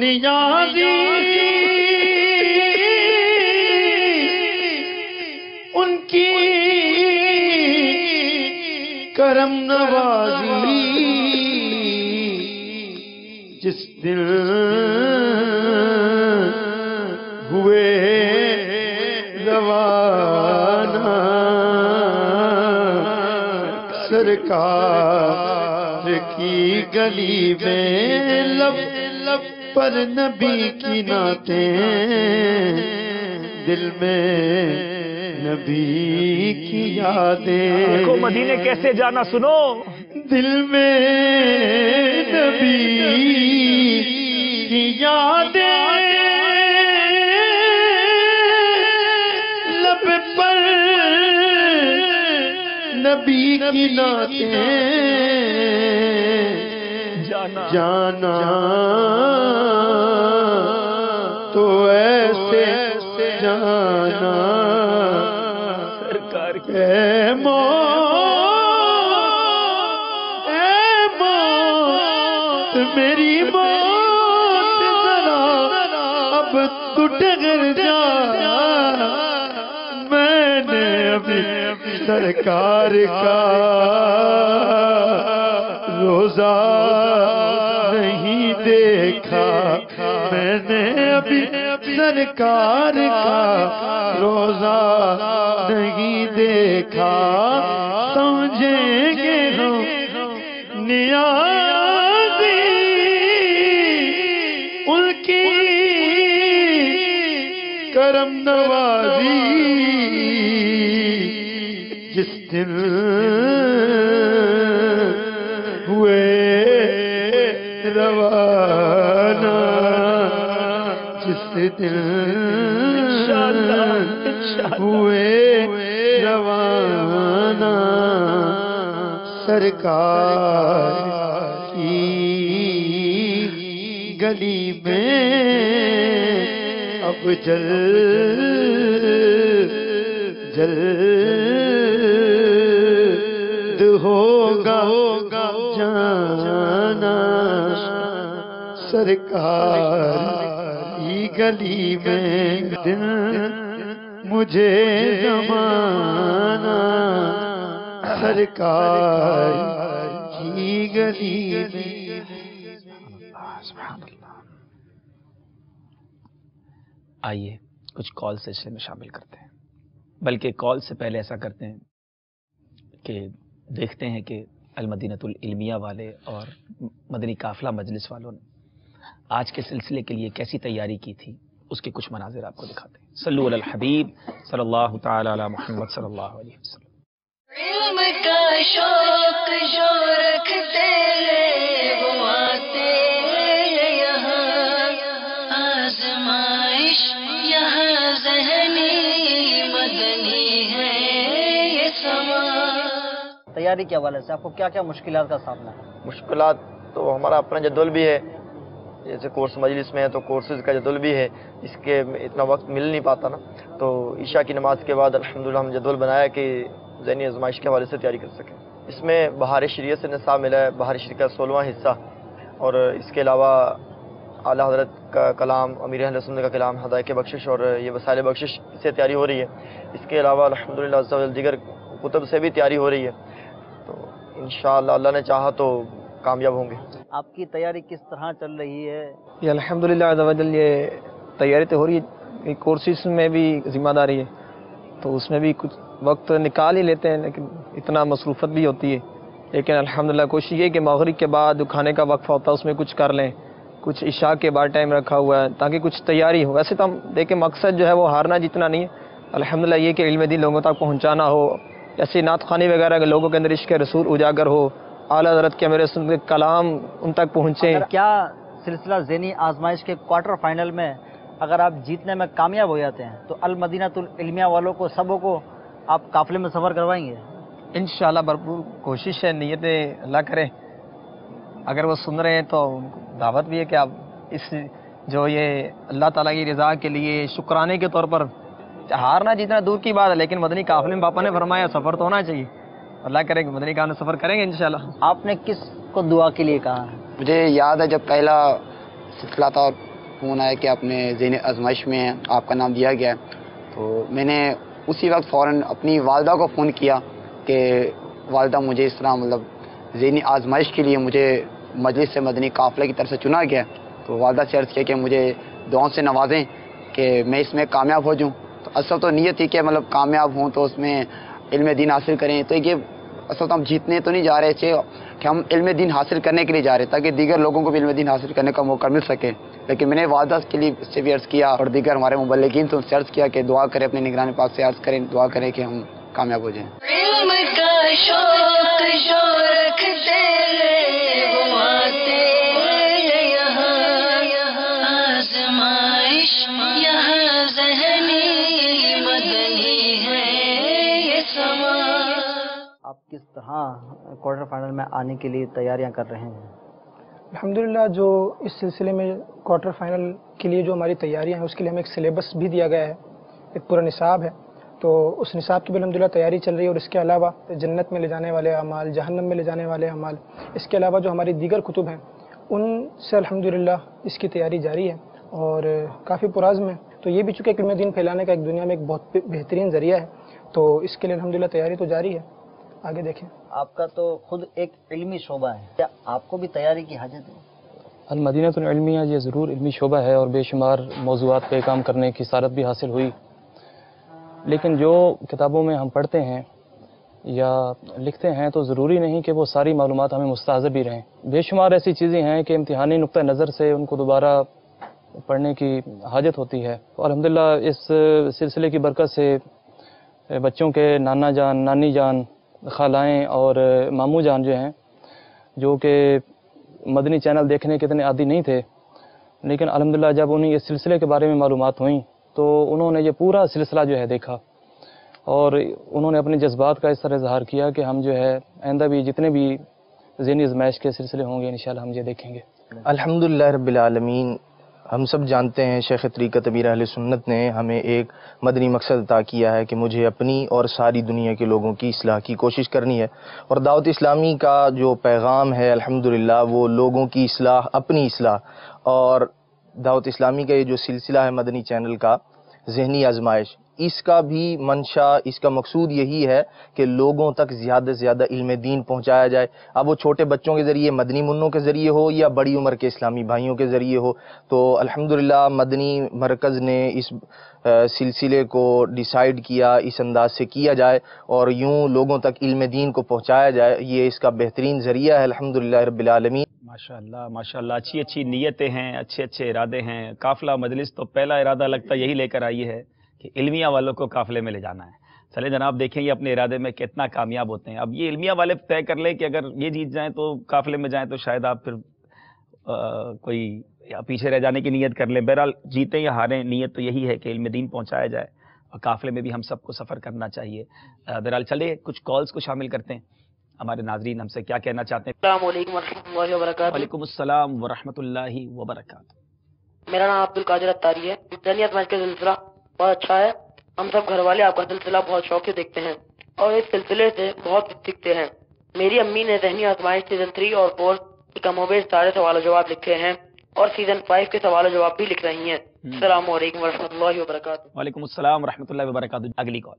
نیازی ان کی کرم نوازی، جس دن ہوئے روانہ سرکار کی گلی میں، لب پر نبی کی نعتیں، دل میں نبی کی یادیں۔ دیکھو مدینے کیسے جانا سنو، دل میں نبی کی یادیں، لب پر نبی کی نعتیں، جانا تو ایسے جانا سرکار کی اے موت میری موت ذرا اب تو ڈگر جا، میں نے ابھی سرکار کا روزہ نہیں دیکھا، میں نے ابھی سرکار کا روزہ نہیں دیکھا، سمجھیں گے ہم نیازی ان کی کرم نوازی، جس دن ہوئے ہوئے روانہ سرکار کی گلی میں اب جلد ہوگا جانا سرکار کی گلی میں دن مجھے زمانہ سرکار کی گلی میں. آئیے کچھ کال سلسلے میں شامل کرتے ہیں، بلکہ کال سے پہلے ایسا کرتے ہیں کہ دیکھتے ہیں کہ المدینۃ العلمیہ والے اور مدنی قافلہ مجلس والوں نے آج کے سلسلے کے لیے کیسی تیاری کی تھی، اس کے کچھ مناظر آپ کو دکھاتے ہیں. صلو علی الحبیب صلی اللہ تعالی علی محمد صلی اللہ علیہ وسلم. علم کا شوق جو رکھتے وہ آتے یہاں، آزمائش یہاں ذہنی مدنی ہے یہ سما. تیاری کے حوالے سے آپ کو کیا کیا مشکلات کا سامنا ہے؟ مشکلات تو ہمارا اپنا جدول بھی ہے، جیسے کورس مجلس میں ہے تو کورسز کا جدول بھی ہے، اس کے اتنا وقت مل نہیں پاتا نا، تو عشاء کی نماز کے بعد الحمدللہ ہم جدول بنایا کہ ذہنی آزمائش کے حوالے سے تیاری کر سکیں. اس میں بہار شریعت سے نصاب ملا ہے، بہار شریعت کا 16واں حصہ، اور اس کے علاوہ اعلیٰ حضرت کا کلام، امیر اہل سنت کا کلام، ہدایت بخشش اور یہ وسائل بخشش سے تیاری ہو رہی ہے. اس کے علاوہ الحمدللہ عز و جل دیگر کتب سے بھی تیاری ہو رہی ہے، تو انشاءاللہ اللہ نے چاہا تو کامیاب ہوں گے. آپ کی تیاری کس طرح چل رہی ہے؟ یہ الحمدللہ عز و جل یہ تیاری تو ہو رہی ہے، کورسز میں بھی ذمہ داری ہے تو اس میں بھی کچھ وقت نکال ہی لیتے ہیں، لیکن اتنا مصروفت بھی ہوتی ہے. لیکن الحمدللہ کوشش یہ کہ مغرب کے بعد کھانے کا وقفہ ہوتا ہے اس میں کچھ کر لیں، کچھ عشاء کے بعد ٹائم رکھا ہوا ہے تاکہ کچھ تیاری ہو. ویسے تو ہم دیکھیں مقصد جو ہے وہ ہارنا جتنا نہیں ہے، الحمدللہ یہ کہ علم دین لوگوں تک پہنچانا ہو، جیسے نعت خوانی وغیرہ کے لوگوں کے اندر عشق رسول اجاگر ہو، اعلیٰ حضرت کے میرے سنت کے کلام ان تک پہنچیں. کیا سلسلہ ذہنی آزمائش کے کوارٹر فائنل میں اگر آپ جیتنے میں کامیاب ہو جاتے ہیں تو المدینۃ العلمیہ والوں کو سبوں کو آپ قافلے میں سفر کروائیں گے؟ انشاءاللہ بھرپور کوشش ہے، نیتیں اللہ کرے. اگر وہ سن رہے ہیں تو دعوت بھی ہے کہ آپ اس جو یہ اللہ تعالیٰ کی رضا کے لیے شکرانے کے طور پر ہارنا جتنا دور کی بات ہے، لیکن مدنی قافلے میں باپا نے فرمایا سفر تو ہونا چاہیے. اللہ کرے کہ مدنی قافلے میں سفر کریں گے انشاءاللہ. آپ نے کس کو دعا کے لیے کہا ہے؟ مجھے یاد ہے جب پہلا سلسلہ تھا اور فون آیا کہ آپ نے ذہنی آزمائش میں آپ کا نام دیا گیا ہے، تو میں نے اسی وقت فوراً اپنی والدہ کو فون کیا کہ والدہ مجھے اس طرح مطلب ذہنی آزمائش کے لیے مجھے مجلس سے مدنی قافلہ کی طرف سے چنا گیا، تو والدہ سے عرض کیا کہ مجھے دعاؤں سے نوازیں کہ میں اس میں کامیاب ہو جاؤں. تو اصل تو نیت تھی کہ مطلب کامیاب ہوں تو اس میں علم دین حاصل کریں. تو یہ اصل تو ہم جیتنے تو نہیں جا رہے تھے کہ ہم علم دین حاصل کرنے کے لیے جا رہے تاکہ دیگر لوگوں کو بھی علم دین حاصل کرنے کا موقع مل سکے. لیکن میں نے والدہ کے لیے سے بھی عرض کیا اور دیگر ہمارے مبلغین تو ان سے عرض کیا کہ دعا کریں، اپنے نگران پاک سے عرض کریں، دعا کریں کہ ہم کامیاب ہو جائیں. علم کا شوق جو رکھتے وہ آتے یہاں، آزمائش یہاں ذہنی مدنی ہے یہ سما. آپ کس طرح کوارٹر فائنل میں آنے کے لیے تیاریاں کر رہے ہیں؟ الحمدللہ جو اس سلسلے میں کوارٹر فائنل کے لیے جو ہماری تیاریاں ہیں اس کے لیے ہمیں ایک سلیبس بھی دیا گیا ہے، ایک پورا نصاب ہے، تو اس نصاب کی بھی الحمدللہ تیاری چل رہی ہے. اور اس کے علاوہ جنت میں لے جانے والے اعمال، جہنم میں لے جانے والے اعمال، اس کے علاوہ جو ہماری دیگر کتب ہیں ان سے الحمدللہ اس کی تیاری جاری ہے اور کافی پرعزم ہے. تو یہ بھی چونکہ علم دین پھیلانے کا ایک دنیا میں ایک بہت بہترین ذریعہ ہے، تو اس کے لیے الحمدللہ تیاری تو جاری ہے. آگے دیکھیں. آپ کا تو خود ایک علمی شعبہ ہے، کیا آپ کو بھی تیاری کی حاجت ہے؟ المدینۃ العلمیہ یہ ضرور علمی شعبہ ہے اور بے شمار موضوعات پہ کام کرنے کی سعادت بھی حاصل ہوئی، لیکن جو کتابوں میں ہم پڑھتے ہیں یا لکھتے ہیں تو ضروری نہیں کہ وہ ساری معلومات ہمیں مستحضر بھی رہیں. بے شمار ایسی چیزیں ہیں کہ امتحانی نقطہ نظر سے ان کو دوبارہ پڑھنے کی حاجت ہوتی ہے. الحمدللہ اس سلسلے کی برکت سے بچوں کے نانا جان، نانی جان، خالائیں اور ماموں جان جو ہیں، جو کہ مدنی چینل دیکھنے کے اتنے عادی نہیں تھے، لیکن الحمدللہ جب انہیں اس سلسلے کے بارے میں معلومات ہوئیں تو تو انہوں نے یہ پورا سلسلہ جو ہے دیکھا اور انہوں نے اپنے جذبات کا اس طرح اظہار کیا کہ ہم جو ہے آئندہ بھی جتنے بھی ذہنی آزمائش کے سلسلے ہوں گے انشاءاللہ ہم یہ دیکھیں گے۔ الحمدللہ رب العالمین، ہم سب جانتے ہیں شیخ طریقت امیر اہل سنت نے ہمیں ایک مدنی مقصد عطا کیا ہے کہ مجھے اپنی اور ساری دنیا کے لوگوں کی اصلاح کی کوشش کرنی ہے، اور دعوت اسلامی کا جو پیغام ہے الحمدللہ وہ لوگوں کی اصلاح، اپنی اصلاح، اور دعوت اسلامی کا یہ جو سلسلہ ہے مدنی چینل کا ذہنی آزمائش، اس کا بھی منشا، اس کا مقصود یہی ہے کہ لوگوں تک زیادہ سے زیادہ علم دین پہنچایا جائے، اب وہ چھوٹے بچوں کے ذریعے، مدنی منوں کے ذریعے ہو یا بڑی عمر کے اسلامی بھائیوں کے ذریعے ہو۔ تو الحمدللہ مدنی مرکز نے اس سلسلے کو ڈیسائیڈ کیا اس انداز سے کیا جائے اور یوں لوگوں تک علم دین کو پہنچایا جائے، یہ اس کا بہترین ذریعہ ہے الحمدللہ رب العالمین۔ ماشاءاللہ ماشاءاللہ، اچھی اچھی نیتیں ہیں، اچھے اچھے ارادے ہیں۔ قافلہ مجلس تو پہلا ارادہ لگتا یہی لے کر آئی ہے کہ علمیہ والوں کو قافلے میں لے جانا ہے۔ چلے جناب، دیکھیں یہ اپنے ارادے میں کتنا کامیاب ہوتے ہیں۔ اب یہ علمیہ والے طے کر لیں کہ اگر یہ جیت جائیں تو قافلے میں جائیں، تو شاید آپ پھر کوئی پیچھے رہ جانے کی نیت کر لیں۔ بہرحال جیتیں یا ہاریں، نیت تو یہی ہے کہ علم دین پہنچایا جائے اور قافلے میں بھی ہم سب کو سفر کرنا چاہیے۔ بہرحال چلے کچھ کالز کو شامل کرتے ہیں۔ ہمارے ناظرین ہم سے کیا کہنا چاہتے ہیں؟ السلام علیکم ورحمۃ اللہ وبرکاتہ۔ وعلیکم السلام ورحمۃ اللہ وبرکاتہ۔ میرا نام عبدالقادر اتاری ہے۔ ذہنی آزمائش کا سلسلہ بہت اچھا ہے، ہم سب گھر والے آپ کا سلسلہ بہت شوق سے دیکھتے ہیں اور اس سلسلے سے بہت کچھ سیکھتے ہیں۔ میری امی نے ذہنی آزمائش سیزن 3 اور 4 کے کم و بیش سارے سوال و جواب لکھے ہیں اور سیزن 5 کے سوال و جواب بھی لکھ رہی ہیں۔ السلام علیکم ورحمۃ اللہ وبرکاتہ۔ وعلیکم السلام ورحمۃ اللہ وبرکاتہ۔ اگلی کال۔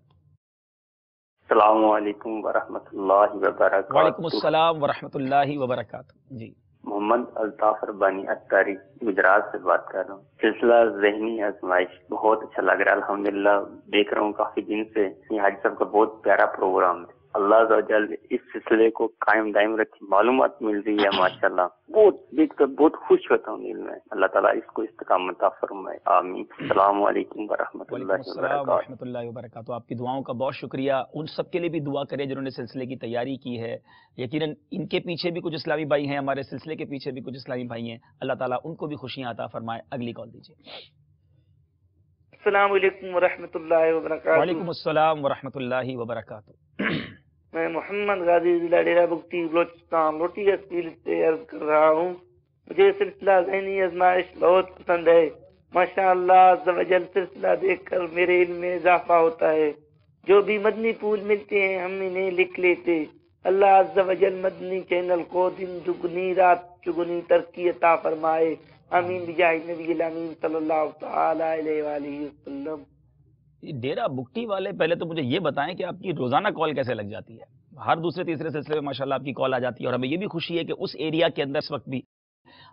السلام علیکم ورحمۃ اللہ وبرکاتہ۔ وعلیکم السلام ورحمۃ اللہ وبرکاتہ۔ جی، محمد الطاف ربانی اتاری گجرات سے بات کر رہا ہوں۔ سلسلہ ذہنی آزمائش بہت اچھا لگ رہا ہے، الحمدللہ دیکھ رہا ہوں کافی دن سے۔ یہ حاجی صاحب کا بہت پیارا پروگرام ہے، اللہ عز و جل اس سلسلے کو قائم دائم رکھے، معلومات مل رہی ہے ماشاءاللہ، بہت دیکھ کر بہت خوش ہوتا ہوں دل میں۔ اللہ تعالیٰ اس کو استقامت عطا فرمائے، آمین۔ السلام علیکم ورحمۃ اللہ وبرکاتہ۔ ورحمۃ اللہ وبرکاتہ۔ آپ کی دعاؤں کا بہت شکریہ۔ ان سب کے لیے بھی دعا کریں جنہوں نے سلسلے کی تیاری کی ہے۔ یقیناً ان کے پیچھے بھی کچھ اسلامی بھائی ہیں، ہمارے سلسلے کے پیچھے بھی کچھ اسلامی بھائی ہیں، اللہ تعالیٰ ان کو بھی خوشیاں عطا فرمائے۔ اگلی کال دیجیے۔ السلام علیکم ورحمۃ اللہ وبرکاتہ۔ وعلیکم السلام ورحمۃ اللہ وبرکاتہ۔ میں محمد غازی ضلع ڈیرہ بگٹی بلوچستان لوٹی اسکیل سے عرض کر رہا ہوں۔ مجھے سلسلہ ذہنی آزمائش بہت پسند ہے، ماشاءاللہ عز و جل سلسلہ دیکھ کر میرے علم میں اضافہ ہوتا ہے۔ جو بھی مدنی پھول ملتے ہیں ہم انہیں لکھ لیتے۔ اللہ عز و جل مدنی چینل کو دن دگنی رات چگنی ترقی عطا فرمائے، آمین بجاہ نبی الامین صلی اللہ تعالی علیہ وآلہ وسلم۔ ڈیرہ بگٹی والے پہلے تو مجھے یہ بتائیں کہ آپ کی روزانہ کال کیسے لگ جاتی ہے؟ ہر دوسرے تیسرے سلسلے میں ماشاءاللہ آپ کی کال آ جاتی ہے، اور ہمیں یہ بھی خوشی ہے کہ اس ایریا کے اندر اس وقت بھی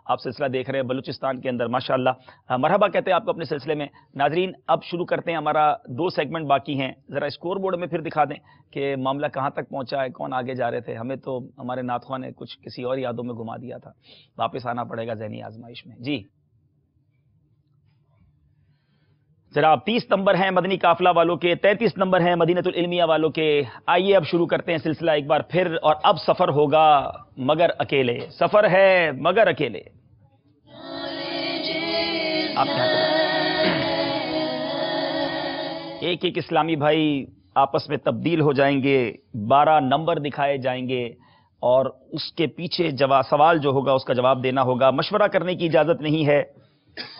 آپ سلسلہ دیکھ رہے ہیں، بلوچستان کے اندر ماشاءاللہ۔ مرحبا کہتے ہیں آپ کو اپنے سلسلے میں۔ ناظرین اب شروع کرتے ہیں، ہمارا 2 سیگمنٹ باقی ہیں۔ ذرا اسکور بورڈ میں پھر دکھا دیں کہ معاملہ کہاں تک پہنچا ہے، کون آگے جا رہے تھے۔ ہمیں تو ہمارے نعت خواہ نے کچھ کسی اور یادوں میں گھما دیا تھا، واپس آنا پڑے گا ذہنی آزمائش میں۔ جی جناب 30 نمبر ہیں مدنی قافلہ والوں کے، 33 نمبر ہیں مدینۃ العلمیہ والوں کے۔ آئیے اب شروع کرتے ہیں سلسلہ ایک بار پھر، اور اب سفر ہوگا مگر اکیلے، سفر ہے مگر اکیلے۔ آپ ایک ایک اسلامی بھائی آپس میں تبدیل ہو جائیں گے، 12 نمبر دکھائے جائیں گے، اور اس کے پیچھے سوال جو ہوگا اس کا جواب دینا ہوگا۔ مشورہ کرنے کی اجازت نہیں ہے،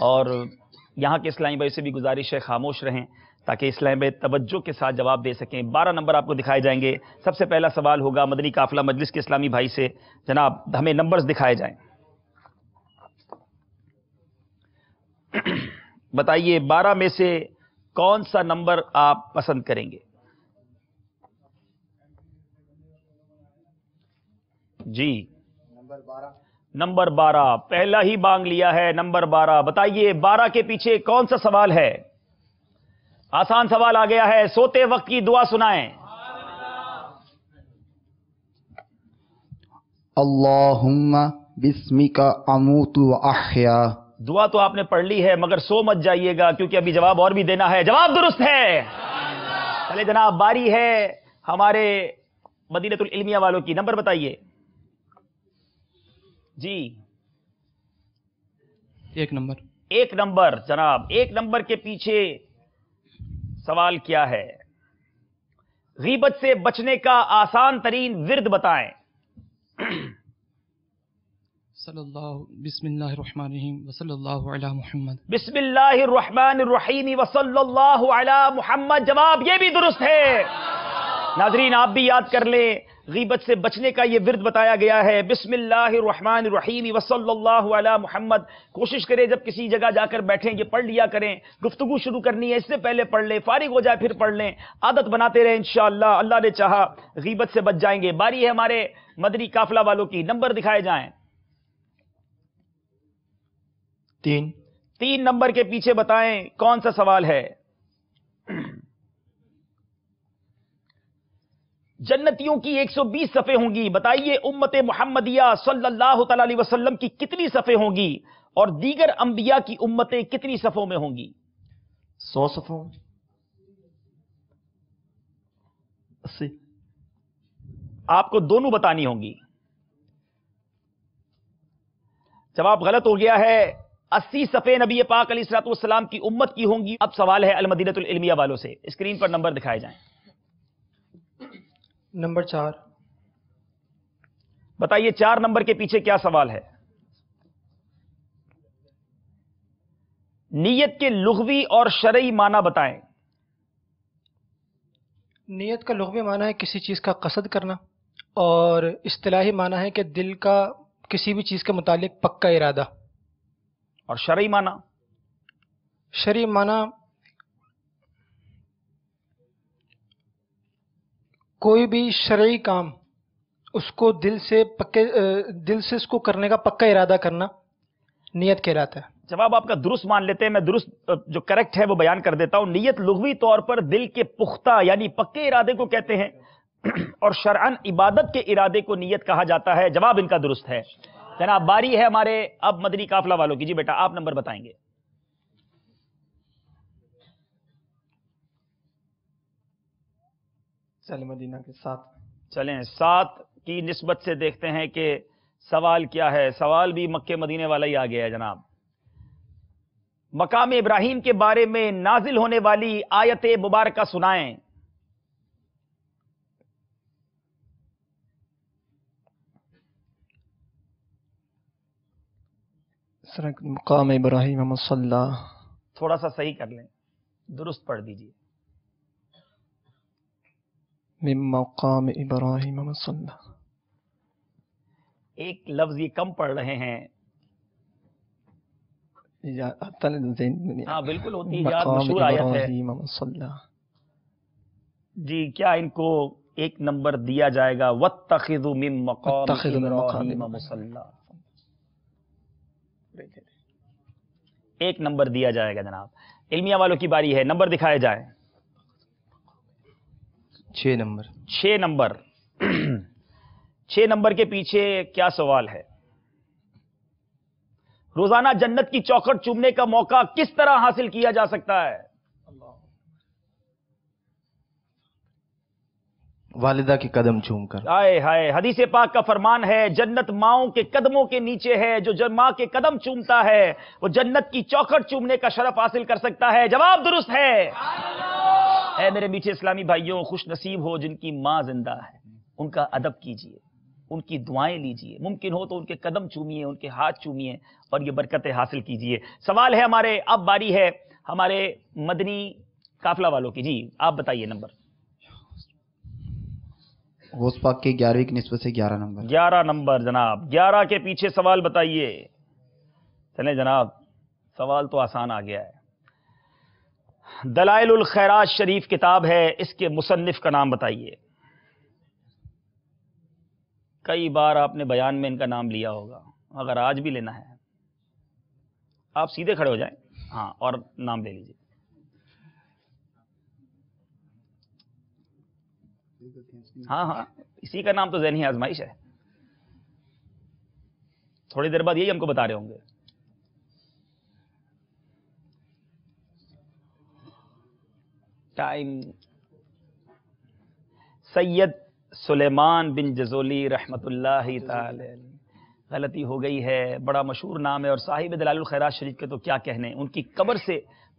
اور یہاں کے اسلامی بھائی سے بھی گزارش ہے خاموش رہیں تاکہ اسلامی بھائی توجہ کے ساتھ جواب دے سکیں۔ 12 نمبر آپ کو دکھائے جائیں گے۔ سب سے پہلا سوال ہوگا مدنی قافلہ مجلس کے اسلامی بھائی سے۔ جناب ہمیں نمبرز دکھائے جائیں، بتائیے 12 میں سے کون سا نمبر آپ پسند کریں گے؟ جی نمبر 12 پہلا ہی بانگ لیا ہے، نمبر 12۔ بتائیے 12 کے پیچھے کون سا سوال ہے؟ آسان سوال آ گیا ہے، سوتے وقت کی دعا سنائیں۔ اللہم بسمک اموت و احیا۔ دعا تو آپ نے پڑھ لی ہے، مگر سو مت جائیے گا کیونکہ ابھی جواب اور بھی دینا ہے۔ جواب درست ہے۔ چلے جناب باری ہے ہمارے مدینۃ العلمیہ والوں کی، نمبر بتائیے۔ جی 1 نمبر۔ 1 نمبر جناب، 1 نمبر کے پیچھے سوال کیا ہے؟ غیبت سے بچنے کا آسان ترین ورد بتائیں۔ بسم اللہ الرحمن الرحیم وصلی اللہ علی محمد۔ بسم اللہ الرحمن الرحیم وصلی اللہ علی محمد۔ جواب یہ بھی درست ہے۔ ناظرین آپ بھی یاد کر لیں، غیبت سے بچنے کا یہ ورد بتایا گیا ہے، بسم اللہ الرحمن الرحیم وصلی اللہ علی محمد۔ کوشش کریں جب کسی جگہ جا کر بیٹھیں یہ پڑھ لیا کریں، گفتگو شروع کرنی ہے اس سے پہلے پڑھ لیں، فارغ ہو جائے پھر پڑھ لیں، عادت بناتے رہیں انشاءاللہ، اللہ نے چاہا غیبت سے بچ جائیں گے۔ باری ہے ہمارے مدنی قافلہ والوں کی، نمبر دکھائے جائیں۔ 3 نمبر کے پیچھے بتائیں کون سا سوال ہے؟ جنتیوں کی 120 صفیں ہوں گی، بتائیے امت محمدیہ صلی اللہ تعالی علیہ وسلم کی کتنی صفیں ہوں گی اور دیگر انبیاء کی امتیں کتنی صفوں میں ہوں گی؟ 100 صفوں 80 آپ کو دونوں بتانی ہوں گی۔ جواب غلط ہو گیا ہے، 80 صفیں نبی پاک علیہ الصلوۃ والسلام کی امت کی ہوں گی۔ اب سوال ہے المدینۃ العلمیہ والوں سے، اسکرین پر نمبر دکھائے جائیں۔ نمبر 4 بتائیے 4 نمبر کے پیچھے کیا سوال ہے؟ نیت کے لغوی اور شرعی معنی بتائیں۔ نیت کا لغوی معنی ہے کسی چیز کا قصد کرنا، اور اصطلاحی معنی ہے کہ دل کا کسی بھی چیز کے متعلق پکا ارادہ۔ اور شرعی معنی؟ شرعی معنی کوئی بھی شرعی کام اس کو دل سے اس کو کرنے کا پکا ارادہ کرنا نیت کہلاتا ہے۔ جواب آپ کا درست مان لیتے ہیں، میں درست جو کریکٹ ہے وہ بیان کر دیتا ہوں۔ نیت لغوی طور پر دل کے پختہ یعنی پکے ارادے کو کہتے ہیں، اور شرعن عبادت کے ارادے کو نیت کہا جاتا ہے۔ جواب ان کا درست ہے۔ جناب باری ہے ہمارے اب مدنی قافلہ والوں کی، جی بیٹا آپ نمبر بتائیں گے۔ چل مدینہ کے 7 چلیں 7 کی نسبت سے دیکھتے ہیں کہ سوال کیا ہے۔ سوال بھی مکے مدینے والا ہی آ گیا ہے جناب۔ مقام ابراہیم کے بارے میں نازل ہونے والی آیت مبارکہ سنائیں۔ مقام ابراہیم مصلی، تھوڑا سا صحیح کر لیں، درست پڑھ دیجئے۔ من مقام ابراہیم مصلی، ایک لفظ یہ کم پڑھ رہے ہیں۔ ہاں بالکل ہوتی ہے، یاد مشہور آیت ہے جی۔ کیا ان کو ایک نمبر دیا جائے گا؟ واتخذوا من مقام ابراہیم مصلی، ایک نمبر دیا جائے گا جناب۔ علمیہ والوں کی باری ہے، نمبر دکھائے جائیں۔ 6 نمبر 6 نمبر 6 نمبر کے پیچھے کیا سوال ہے؟ روزانہ جنت کی چوکھٹ چومنے کا موقع کس طرح حاصل کیا جا سکتا ہے؟ والدہ کے قدم چوم کر۔ ہائے ہائے، حدیث پاک کا فرمان ہے جنت ماؤں کے قدموں کے نیچے ہے، جو ماں کے قدم چومتا ہے وہ جنت کی چوکھٹ چومنے کا شرف حاصل کر سکتا ہے۔ جواب درست ہے۔ اے میرے میٹھے اسلامی بھائیوں، خوش نصیب ہو جن کی ماں زندہ ہے، ان کا ادب کیجئے، ان کی دعائیں لیجئے، ممکن ہو تو ان کے قدم چومیے، ان کے ہاتھ چومیے اور یہ برکتیں حاصل کیجئے۔ سوال ہے ہمارے، اب باری ہے ہمارے مدنی قافلہ والوں کی، جی آپ بتائیے نمبر۔ غوث پاک کے 11ویں کی نسبت سے 11 نمبر 11 نمبر جناب۔ 11 کے پیچھے سوال بتائیے۔ چلیں جناب، سوال تو آسان آ گیا ہے۔ دلائل الخیرات شریف کتاب ہے، اس کے مصنف کا نام بتائیے۔ کئی بار آپ نے بیان میں ان کا نام لیا ہوگا، اگر آج بھی لینا ہے آپ سیدھے کھڑے ہو جائیں، ہاں، اور نام لے لیجیے۔ ہاں ہاں، اسی کا نام تو ذہنی آزمائش ہے، تھوڑی دیر بعد یہی ہم کو بتا رہے ہوں گے۔ ٹائم سید سلیمان بن جزولی رحمت اللہ تعالی، غلطی ہو گئی ہے، بڑا مشہور نام ہے اور صاحب دلائل الخیرات شریف کے تو کیا کہنے، ان کی قبر سے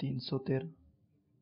313।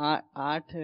8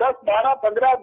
10, 12, 15,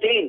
3,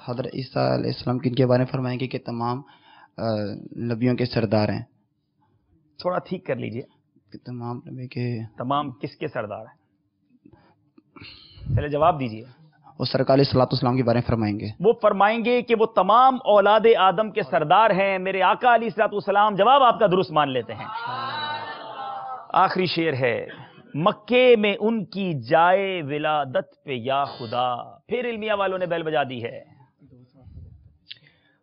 حضرت عیسیٰ علیہ السلام کن کے بارے میں فرمائیں گے کہ تمام نبیوں کے سردار ہیں؟ تھوڑا ٹھیک کر لیجئے. تمام نبی کے تمام کس کے سردار ہیں؟ پہلے جواب دیجئے. وہ سرکار علیہ الصلوۃ والسلام کے بارے میں فرمائیں گے. وہ فرمائیں گے کہ وہ تمام اولاد آدم کے سردار ہیں، میرے آقا علیہ الصلوۃ والسلام. جواب آپ کا درست مان لیتے ہیں. آخری شعر ہے، مکے میں ان کی جائے ولادت پہ یا خدا. پھر علمیہ والوں نے بیل بجا دی ہے.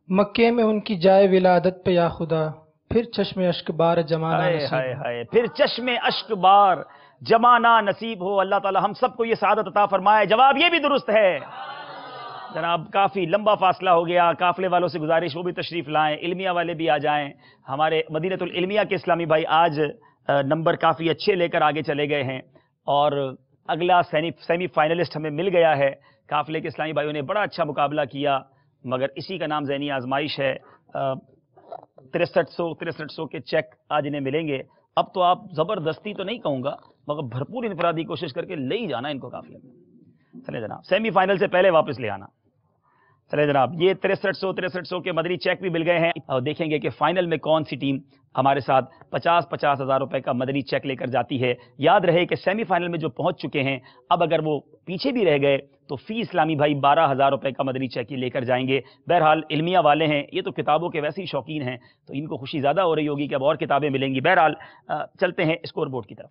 مکے میں ان کی جائے ولادت پہ یا خدا، پھر چشم اشک بار جمانا ہائے ہائے، پھر چشم اشک بار جمانا نصیب ہو. اللہ تعالی ہم سب کو یہ سعادت عطا فرمائے. جواب یہ بھی درست ہے. جناب کافی لمبا فاصلہ ہو گیا، قافلے والوں سے گزارش وہ بھی تشریف لائیں، علمیہ والے بھی آ جائیں. ہمارے مدینۃ العلمیہ کے اسلامی بھائی آج نمبر کافی اچھے لے کر آگے چلے گئے ہیں، اور اگلا سیمی فائنلسٹ ہمیں مل گیا ہے. قافلے کے اسلامی بھائیوں نے بڑا اچھا مقابلہ کیا، مگر اسی کا نام ذہنی آزمائش ہے. 6300 کے چیک آج انہیں ملیں گے. اب تو آپ زبردستی تو نہیں کہوں گا، مگر بھرپور انفرادی کوشش کر کے لے ہی جانا ان کو قافلے میں. چلے جناب، سیمی فائنل سے پہلے واپس لے آنا. چلے جناب، یہ 6300 کے مدنی چیک بھی مل گئے ہیں، اور دیکھیں گے کہ فائنل میں کون سی ٹیم ہمارے ساتھ 50 ہزار روپے کا مدنی چیک لے کر جاتی ہے. یاد رہے کہ سیمی فائنل میں جو پہنچ چکے ہیں، اب اگر وہ پیچھے بھی رہ گئے تو فی اسلامی بھائی 12,000 روپے کا مدنی چیک ہی لے کر جائیں گے. بہرحال علمیہ والے ہیں، یہ تو کتابوں کے ویسے ہی شوقین ہیں، تو ان کو خوشی زیادہ ہو رہی ہوگی کہ اب اور کتابیں ملیں گی. بہرحال چلتے ہیں اسکور بورڈ کی طرف.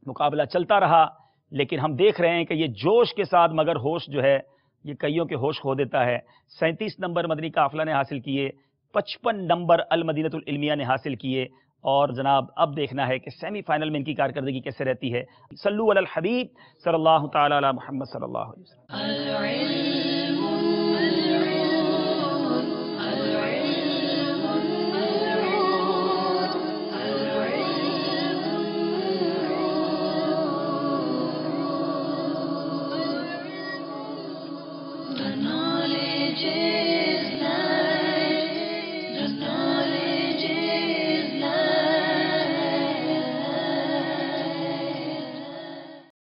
مقابلہ چلتا رہا، لیکن ہم دیکھ رہے ہیں کہ یہ جوش کے ساتھ مگر ہوش جو ہے یہ کئیوں کے ہوش کھو دیتا ہے. 37 نمبر مدنی قافلہ نے حاصل کیے، 55 نمبر المدینۃ العلمیہ نے حاصل کیے. اور جناب اب دیکھنا ہے کہ سیمی فائنل میں ان کی کارکردگی کیسے رہتی ہے. صلو علی الحبیب صلی اللہ تعالی علی محمد صلی اللہ علیہ وسلم. The knowledge is